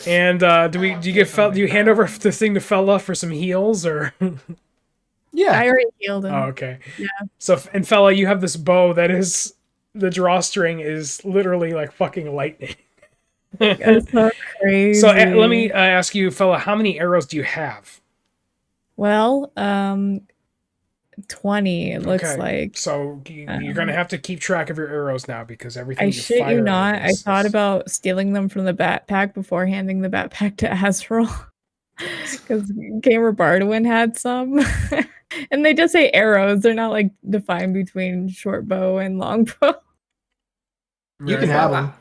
And do you hand over this thing to Fella for some heals or? Yeah. I already healed him. Oh, okay. Yeah. So, and Fella, you have this bow that is the drawstring is literally like fucking lightning. That's so crazy. So let me ask you, Fella, how many arrows do you have? Well, 20 it looks Okay. like. So you're gonna have to keep track of your arrows now because everything. I you shit fire you not. I is- thought about stealing them from the backpack before handing the backpack to Azrael. Because Gamer Bardwin had some. And they just say arrows. They're not like defined between short bow and long bow. You can have them.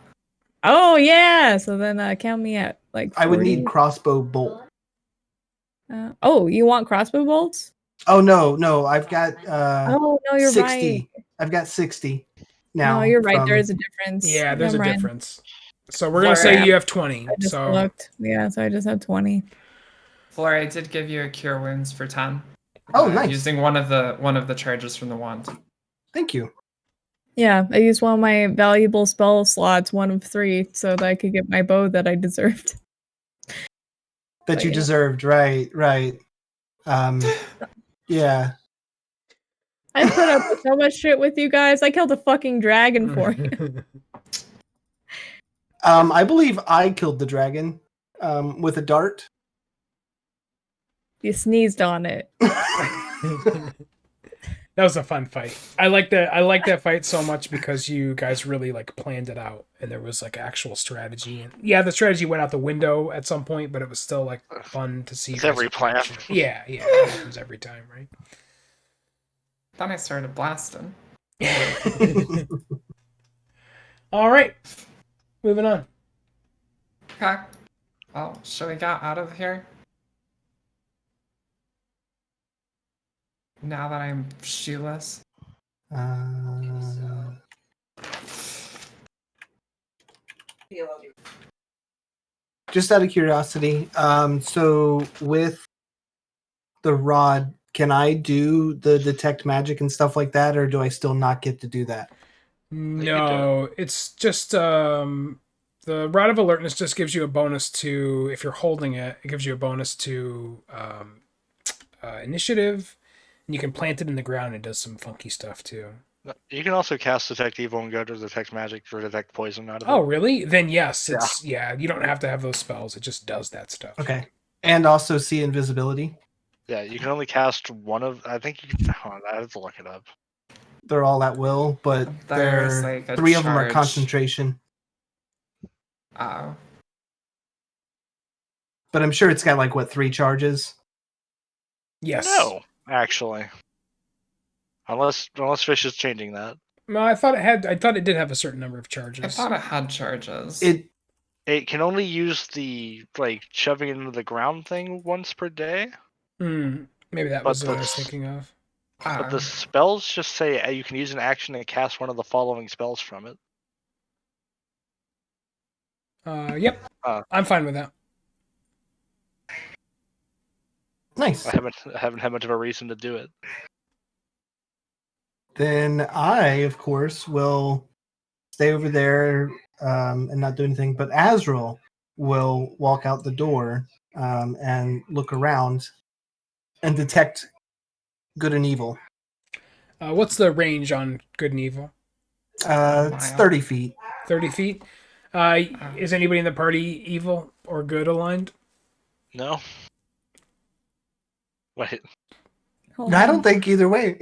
Oh yeah. So then count me at like 40. I would need crossbow bolt. Oh, you want crossbow bolts? Oh no, I've got Oh no, you're 60. right. I've got 60 now. No, you're right. from- There is a difference. Yeah, there's a Never mind. difference. So we're gonna say you have 20. I just So looked. Yeah, so I just have 20. Flora, I did give you a cure wounds for 10. Oh, nice. Using one of the charges from the wand. Thank you. Yeah, I used one of my valuable spell slots, one of 3, so that I could get my bow that I deserved. That But you yeah. deserved. Right. Yeah. I put up with so much shit with you guys. I killed a fucking dragon for you. I believe I killed the dragon with a dart. You sneezed on it. That was a fun fight. I like that fight so much because you guys really like planned it out and there was like actual strategy. And yeah, the strategy went out the window at some point, but it was still like fun to see. It's you guys every plan. approach it. Yeah, it happens every time, right? Then I started blasting. All right, moving on. Okay. Well, should we get out of here? Now that I'm shoeless. Just out of curiosity, so with the rod, can I do the detect magic and stuff like that, or do I still not get to do that? No, it's just the Rod of Alertness just gives you a bonus to, if you're holding it, it gives you a bonus to initiative, and you can plant it in the ground and it does some funky stuff too. You can also cast Detect Evil and go to Detect Magic for Detect Poison out of Oh, it. really? Then yes, it's yeah. You don't have to have those spells. It just does that stuff. Okay. And also see invisibility. Yeah, you can only cast one of. I think you can. Hold on, I have to look it up. They're all at will, but There's like a 3 of them are charge. concentration. Oh. But I'm sure it's got like what 3 charges. Yes. No, actually, unless Fish is changing that. No, I thought it had. I thought it did have a certain number of charges. I thought it had charges. It can only use the like shoving it into the ground thing once per day. Maybe that was what I was thinking of. But the spells just say you can use an action to cast one of the following spells from it. Yep. I'm fine with that. Nice. I haven't had much of a reason to do it. Then I, of course, will stay over there and not do anything. But Azrael will walk out the door and look around and detect good and evil. What's the range on good and evil? It's 30 feet. 30 feet. Is anybody in the party evil or good aligned? No. Wait. No, I don't think either way.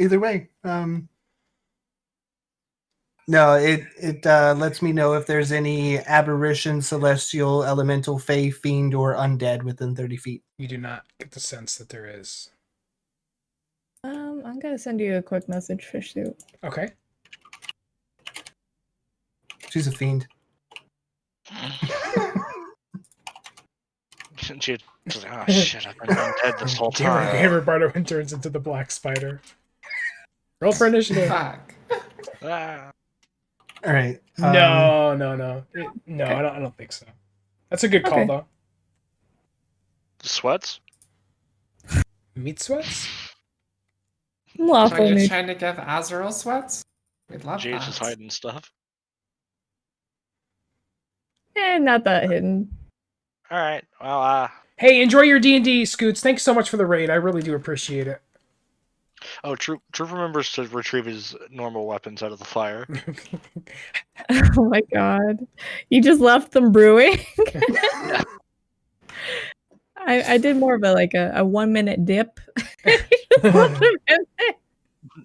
No, it lets me know if there's any aberration, celestial, elemental, fey, fiend, or undead within 30 feet. You do not get the sense that there is. I'm gonna send you a quick message, Fish Suit. Okay. She's a fiend. She's like, oh shit, I've been undead this whole time. Bardo turns into the black spider. Roll for initiative. Fuck. Ah. All right. No. I don't think so. That's a good call, though. Sweats? Meat sweats? So Lawful you're neutral. trying to give Azrael sweats? We'd love James that. is hiding stuff. Not that hidden. All right. Well, Hey, enjoy your D&D, Scoots. Thanks so much for the raid. I really do appreciate it. Oh, Troop remembers to retrieve his normal weapons out of the fire. Oh my god. You just left them brewing? Yeah. I did more of a 1-minute dip. Just left them in there.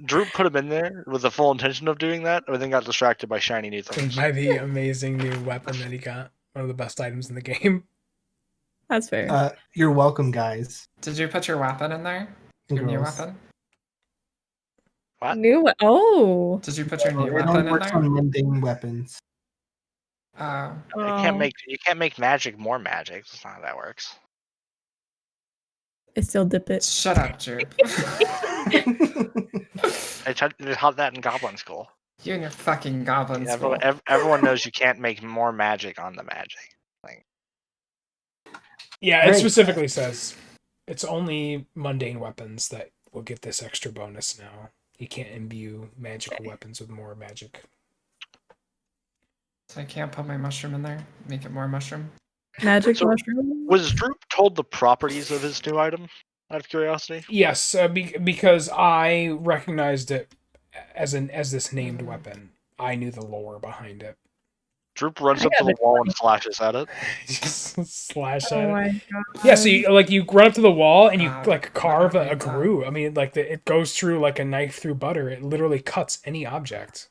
Droop put him in there with the full intention of doing that, and then got distracted by shiny new things. By the amazing new weapon that he got. One of the best items in the game. That's fair. You're welcome, guys. Did you put your weapon in there? Your new Girls. weapon? What? Oh. Did you put your new It weapon only in works there? on mundane weapons. Oh. You can't make magic more magic. That's not how that works. I still dip it. Shut up, Droop. I taught that in Goblin School. You and your fucking goblin school. Everyone knows you can't make more magic on the magic. Yeah, it Great. specifically says it's only mundane weapons that will get this extra bonus now. You can't imbue magical weapons with more magic. So I can't put my mushroom in there? Make it more mushroom? Magic So, mushroom? Was Droop told the properties of his new item? Out of curiosity. Yes, because I recognized it as this named weapon. I knew the lore behind it. Droop runs up to the wall and slashes at it. Just slash Oh at it. my god. Yeah, so you run up to the wall and you carve I a groove. I mean, it goes through like a knife through butter. It literally cuts any object.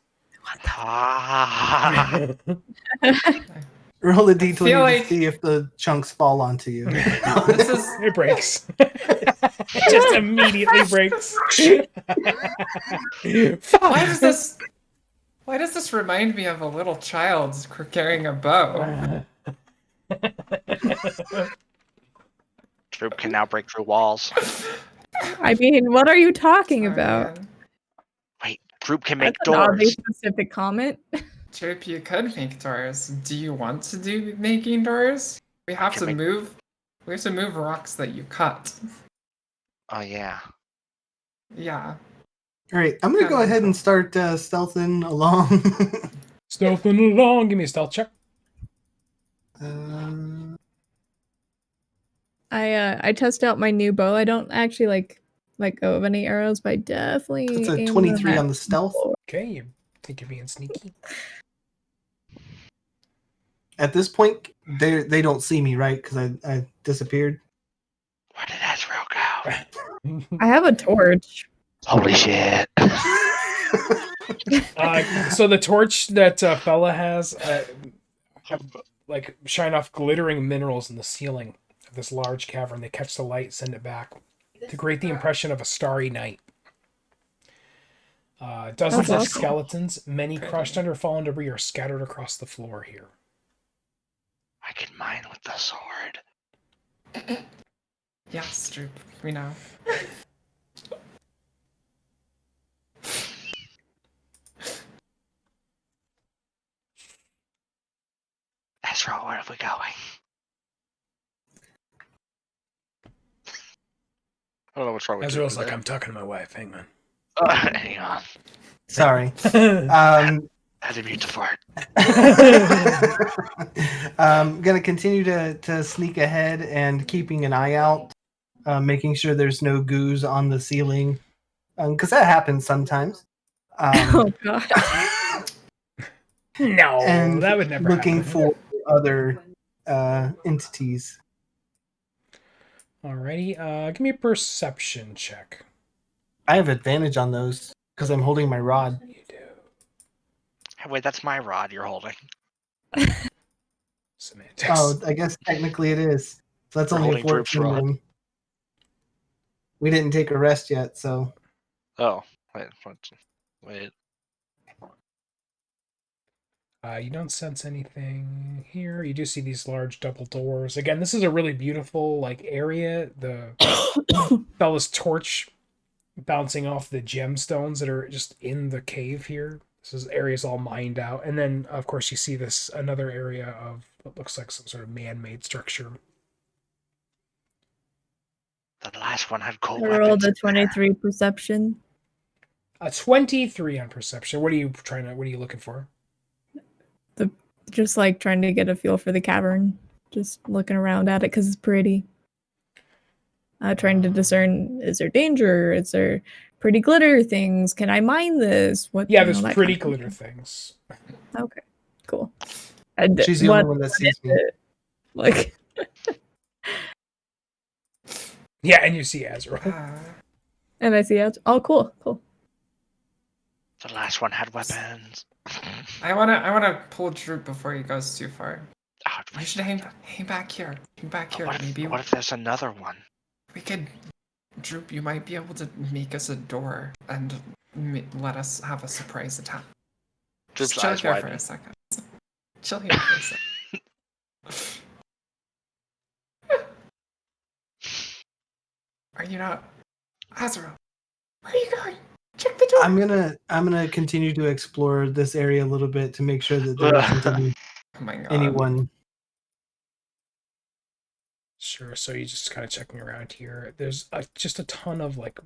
Roll a d20 feel like- to see if the chunks fall onto you. This is It breaks. It just immediately breaks. why does this remind me of a little child carrying a bow? Droop can now break through walls. I mean, what are you talking Sorry, about? man. Wait, Droop can make That's an oddly doors. specific comment. Droop, you could make doors. Do you want to do making doors? We have to move. We have to move rocks that you cut. Oh yeah. Yeah. All right, I'm gonna go ahead and start stealthing along. Stealthing along. Give me a stealth check. I test out my new bow. I don't actually let go of any arrows, but I definitely It's a aim 23 them on the stealth. Okay, you think you're being sneaky? At this point, they don't see me, right? Because I disappeared. Where did Ezreal go? I have a torch. Holy shit. So the torch that fella has have, like shine off glittering minerals in the ceiling of this large cavern. They catch the light, send it back to create the impression of a starry night. Dozens of awesome. skeletons, many crushed under fallen debris, are scattered across the floor here. I can mine with the sword. Yes, Droop. We know. Ezreal, where are we going? I don't know what's wrong with Ezreal's you like, today. I'm talking to my wife. Hang on. Hang on. Sorry. Had to mute the fart. I'm gonna continue to sneak ahead and keeping an eye out, making sure there's no goose on the ceiling, because that happens sometimes. Oh god. No, and that would never looking happen. for other entities. Alrighty, give me a perception check. I have advantage on those because I'm holding my rod. You do. Hey, wait, that's my rod you're holding. Semantics. Oh, I guess technically it is. So that's You're only a holding Droop's 14 rod. then. We didn't take a rest yet, so Oh, wait. You don't sense anything here. You do see these large double doors. Again, this is a really beautiful like area. The fella's torch bouncing off the gemstones that are just in the cave here. This area's all mined out. And then, of course, you see this another area of what looks like some sort of man-made structure. The last one had cool I rolled weapons. a 23 perception. A 23 on perception. What are you looking for? Just like trying to get a feel for the cavern. Just looking around at it because it's pretty. Trying to discern, is there danger? Is there pretty glitter things? Can I mine this? What? Yeah, you know, there's that pretty kind of glitter thing. things. Okay, cool. she's the only one that sees me. Like, Yeah, and you see Azrael. and I see it. Oh, cool. The last one had weapons. I wanna pull Droop before he goes too far. Oh, You should hang back here. Hang back here. Maybe what if there's another one? we could. Droop, you might be able to make us a door and let us have a surprise attack. Droop's Just chill eyes here for widen. a second. Chill here for a second. Are you not? Azrael, where are you going? Check the door. I'm gonna continue to explore this area a little bit to make sure that there isn't Oh my god. anyone. Sure. So you just kind of checking around here. There's just a ton of like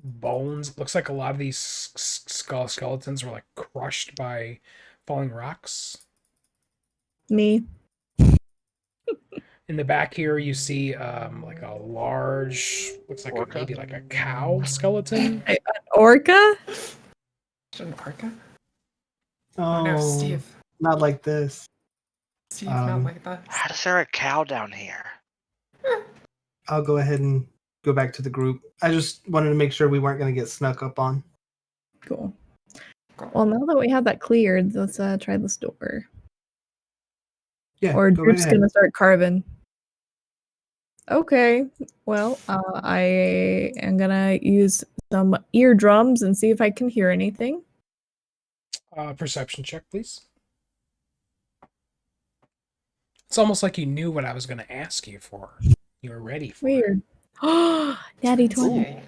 bones. It looks like a lot of these skeletons were like crushed by falling rocks. Me. In the back here, you see like a large, looks like Orca? maybe like a cow skeleton. An orca? Is it an orca? Oh, Oh no, Steve. not like this. Steve, not Um, like that. How is there a cow down here? I'll go ahead and go back to the group. I just wanted to make sure we weren't going to get snuck up on. Cool. Well, now that we have that cleared, let's try this door. Yeah, Or go right Droop's ahead. gonna start carving. Okay. Well, I am gonna use some eardrums and see if I can hear anything. Perception check, please. It's almost like you knew what I was going to ask you for. You were ready for it. Weird. Natty 20. Yay.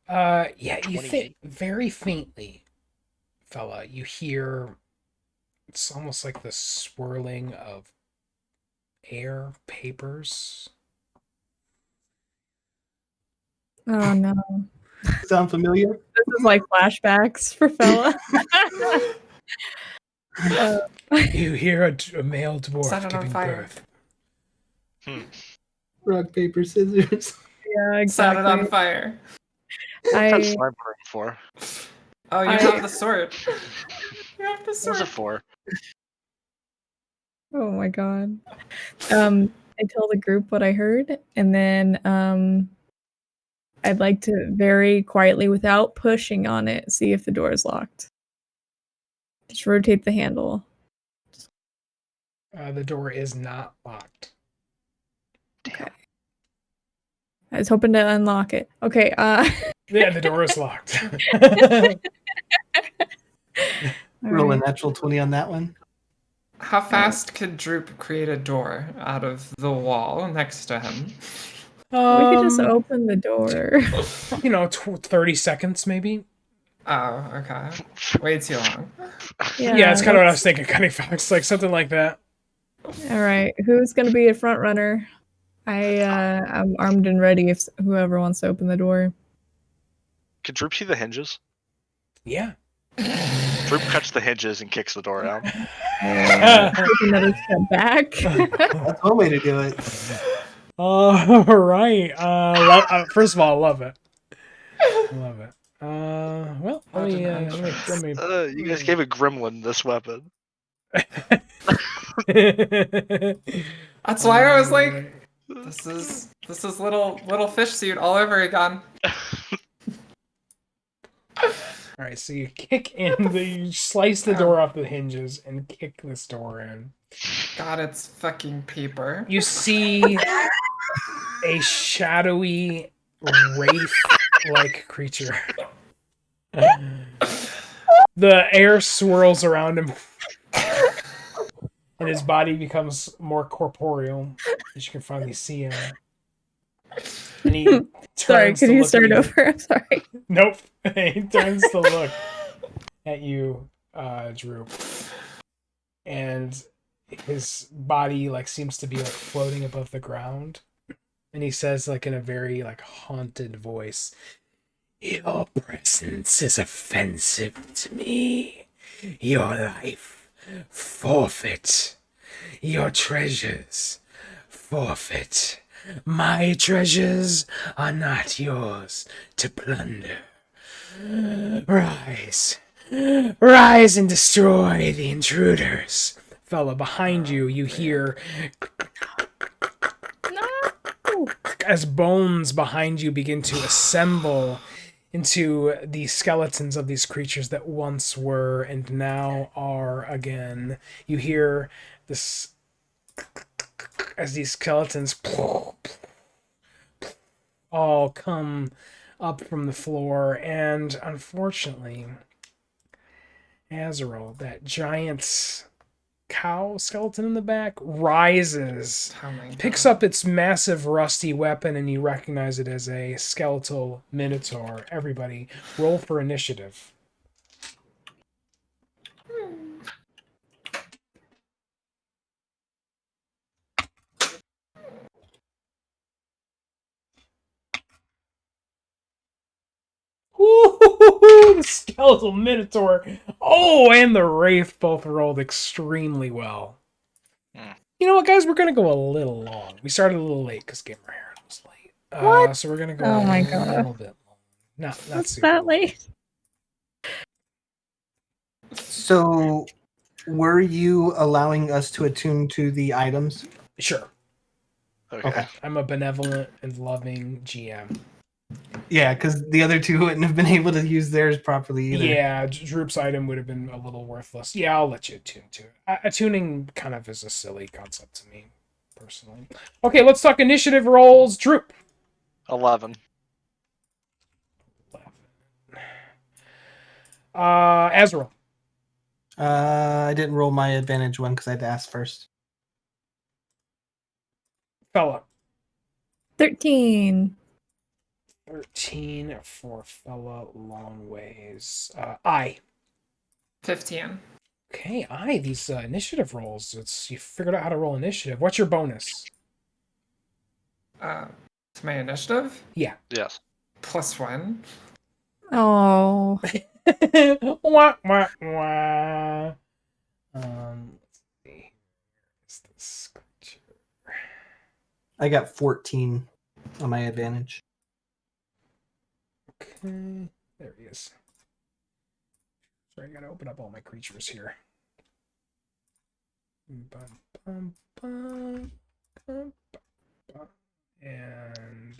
Yeah, you 28. think very faintly, fella, you hear it's almost like the swirling of air papers. Oh no. Sound familiar? This is like flashbacks for fella. You hear a male Set dwarf it on giving fire. birth. Rock, paper, scissors. Yeah, set exactly. it on fire. What's that slime burn for? Oh, you have the sword. You have the What was sword. it for? Oh my god. I tell the group what I heard, and then I'd like to very quietly, without pushing on it, see if the door is locked. Just rotate the handle. The door is not locked. Okay. I was hoping to unlock it. Okay, Yeah, the door is locked. Roll a alright. natural 20 on that one. How fast could Droop create a door out of the wall next to him? We could just open the door. 30 seconds maybe. Oh, okay. Way too long. Yeah, it's kind of what I was thinking, Cunning Fox, like something like that. Alright, who's gonna be a front runner? I'm armed and ready if whoever wants to open the door. Can Droop see the hinges? Yeah. Droop cuts the hinges and kicks the door out. Take another step back. That's one way to do it. All right. First of all, I love it. Well, let me. You guys gave a gremlin this weapon. That's why I was like, this is little fish suit all over again. All right, so you kick in, you slice the door off the hinges and kick this door in. God, it's fucking paper. You see a shadowy wraith-like creature. The air swirls around him, and his body becomes more corporeal, as you can finally see him. And he turns Sorry, could you start over? I'm sorry. Nope. He turns to look at you, Drew. And his body seems to be floating above the ground. And he says in a very haunted voice, "Your presence is offensive to me. Your life forfeit. Your treasures forfeit. My treasures are not yours to plunder. Rise. Rise and destroy the intruders." Fella, behind you, you hear as bones behind you begin to assemble into the skeletons of these creatures that once were and now are again. You hear this as these skeletons all come up from the floor, and unfortunately, Azrael, that giant cow skeleton in the back, rises, picks up its massive rusty weapon, and you recognize it as a skeletal minotaur. Everybody, roll for initiative. Woo-hoo-hoo-hoo! The skeletal minotaur. Oh, and the wraith both rolled extremely well. You know what, guys? We're gonna go a little long. We started a little late because Gamer Heron was late. What? So we're gonna go Oh my a God. little bit long. Not What's super that long. late? So, were you allowing us to attune to the items? Sure. Okay. I'm a benevolent and loving GM. Yeah, because the other two wouldn't have been able to use theirs properly either. Yeah, Droop's item would have been a little worthless. Yeah, I'll let you attune to it. Attuning kind of is a silly concept to me, personally. Okay, let's talk initiative rolls. Droop. 11. Azrael. I didn't roll my advantage one because I had to ask first. Fella. 13. 13 for Fella Longways. I. 15. Okay, these initiative rolls. You figured out how to roll initiative. What's your bonus? To my initiative? Yeah. Yes. +1. Oh. Wah, wah, wah. Let's see. Is this creature? I got 14. on my advantage. Okay, there he is. Sorry, I gotta open up all my creatures here. Bum, bum, bum, bum, bum. And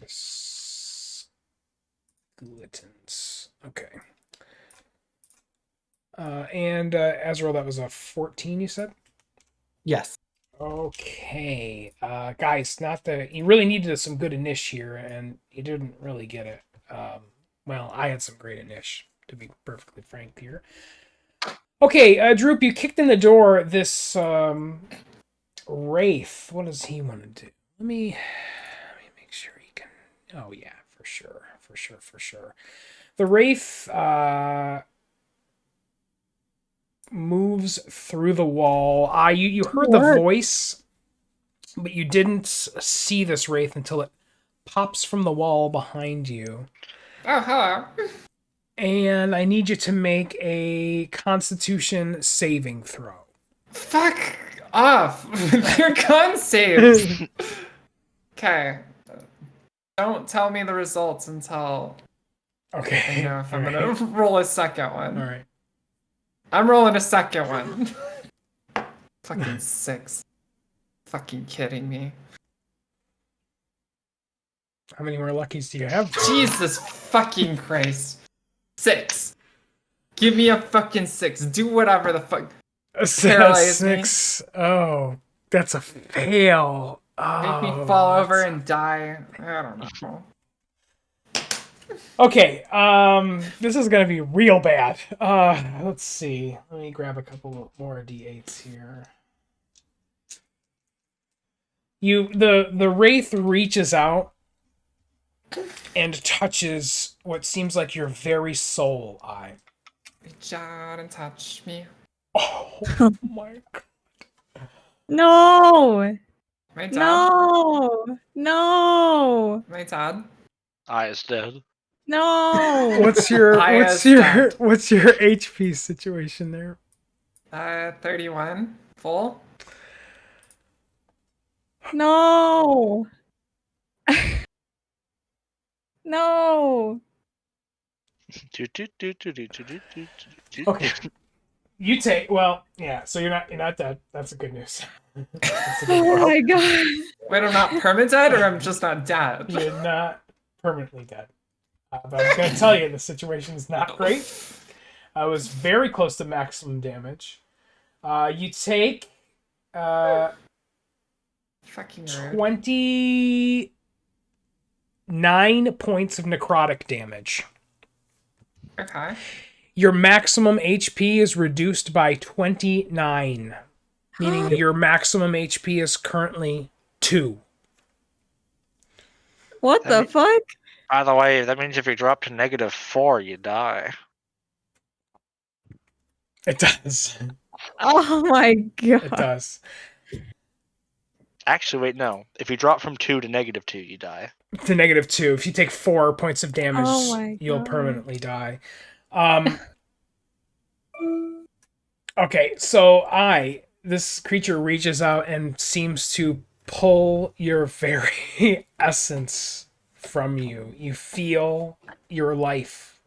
skeletons. Okay. And Azrael, that was a 14, you said? Yes. Okay. Guys, you really needed some good initiation here, and you didn't really get it. Well, I had some great initiation, to be perfectly frank here. Okay, Droop, you kicked in the door this Wraith. What does he want to do? Let me make sure he can. Oh yeah, for sure. The Wraith moves through the wall. You heard the voice, but you didn't see this Wraith until it pops from the wall behind you. Oh, hello. And I need you to make a Constitution saving throw. Fuck off with your con saves. Okay. Don't tell me the results until Okay. I know if I'm gonna roll a second one. All right. I'm rolling a second one. Fucking 6. Fucking kidding me. How many more luckies do you have? Jesus fucking Christ. 6. Give me a fucking 6. Do whatever the fuck. Paralyze 6. Oh, that's a fail. Make me fall over and die. I don't know. Okay, this is gonna be real bad. Let's see. Let me grab a couple more d8s here. The Wraith reaches out and touches what seems like your very soul, Eye. Reach out and touch me. Oh my god. No! My dad? No! My dad? I is dead. No! What's your dead. what's your HP situation there? 31. Full? No! No! Okay. You take so you're not dead. That's a good news. Oh my god. Wait, I'm not perma-dead or I'm just not dead? You're not permanently dead. But I'm going to tell you, the situation is not great. I was very close to maximum damage. You take Fucking rude. 29 points of necrotic damage. Okay. Your maximum HP is reduced by 29, meaning your maximum HP is currently 2. What the fuck? By the way, that means if you drop to -4, you die. It does. Oh my god. It does. Actually, wait, no. If you drop from 2 to -2, you die. To -2. If you take 4 points of damage, Oh my you'll God. permanently die. Okay, so this creature reaches out and seems to pull your very essence from you. You feel your life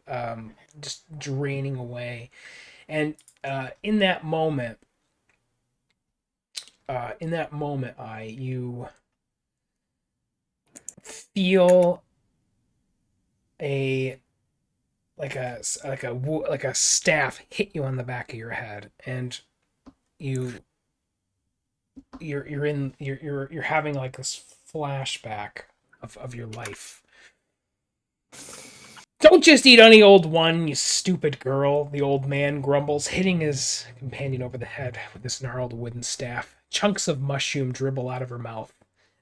just draining away. And in that moment, you feel a staff hit you on the back of your head, and you're having like this flashback of your life. Don't just eat any old one, you stupid girl, the old man grumbles, hitting his companion over the head with this gnarled wooden staff. Chunks of mushroom dribble out of her mouth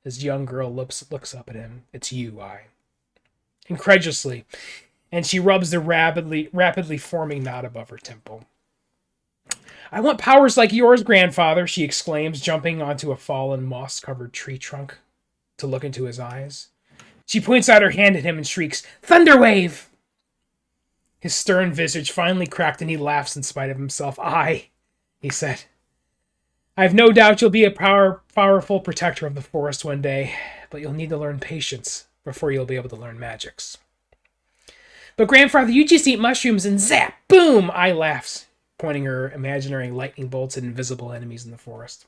as the young girl looks up at him. It's you, incredulously, and she rubs the rapidly forming knot above her temple. I want powers like yours, grandfather, she exclaims, jumping onto a fallen, moss-covered tree trunk to look into his eyes. She points out her hand at him and shrieks, Thunderwave! His stern visage finally cracked and he laughs in spite of himself. He said, I have no doubt you'll be a powerful protector of the forest one day, but you'll need to learn patience. before you'll be able to learn magics. But grandfather, you just eat mushrooms and zap, boom, I laughs, pointing her imaginary lightning bolts at invisible enemies in the forest.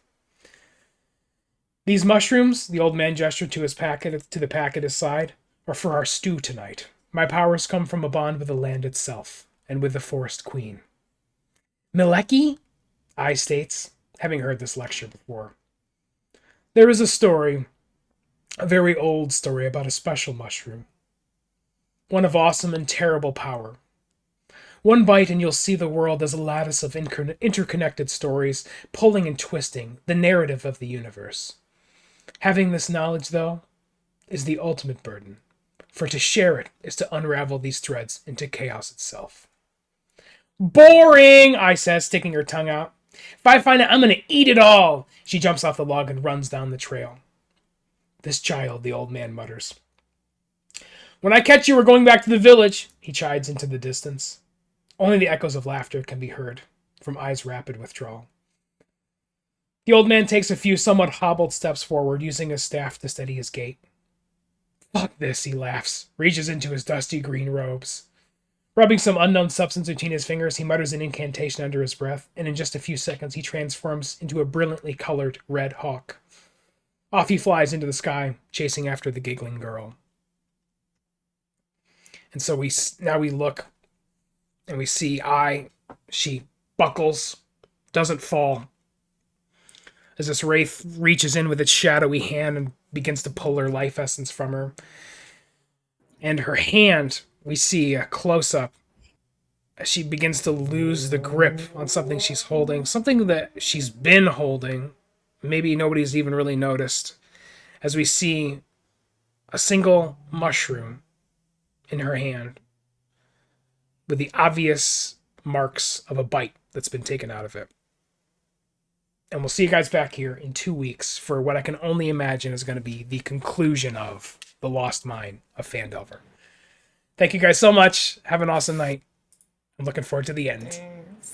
These mushrooms, the old man gestured to the pack at his side, are for our stew tonight. My powers come from a bond with the land itself, and with the forest queen. Mileki? I states, having heard this lecture before. There is a story, a very old story about a special mushroom. One of awesome and terrible power. One bite and you'll see the world as a lattice of interconnected stories, pulling and twisting the narrative of the universe. Having this knowledge, though, is the ultimate burden, for to share it is to unravel these threads into chaos itself. Boring, I says, sticking her tongue out. If I find it, I'm going to eat it all. She jumps off the log and runs down the trail. This child, the old man mutters. When I catch you, we're going back to the village, he chides into the distance. Only the echoes of laughter can be heard from Ai's rapid withdrawal. The old man takes a few somewhat hobbled steps forward, using his staff to steady his gait. Fuck this, he laughs, reaches into his dusty green robes. Rubbing some unknown substance between his fingers, he mutters an incantation under his breath, and in just a few seconds he transforms into a brilliantly colored red hawk. Off he flies into the sky, chasing after the giggling girl. And so we look, and we see she buckles, doesn't fall, as this wraith reaches in with its shadowy hand and begins to pull her life essence from her. And her hand, we see a close-up as she begins to lose the grip on something she's holding, something that she's been holding. Maybe nobody's even really noticed, as we see a single mushroom in her hand with the obvious marks of a bite that's been taken out of it. And we'll see you guys back here in 2 weeks for what I can only imagine is going to be the conclusion of The Lost Mine of Phandelver. Thank you guys so much. Have an awesome night. I'm looking forward to the end. Thanks.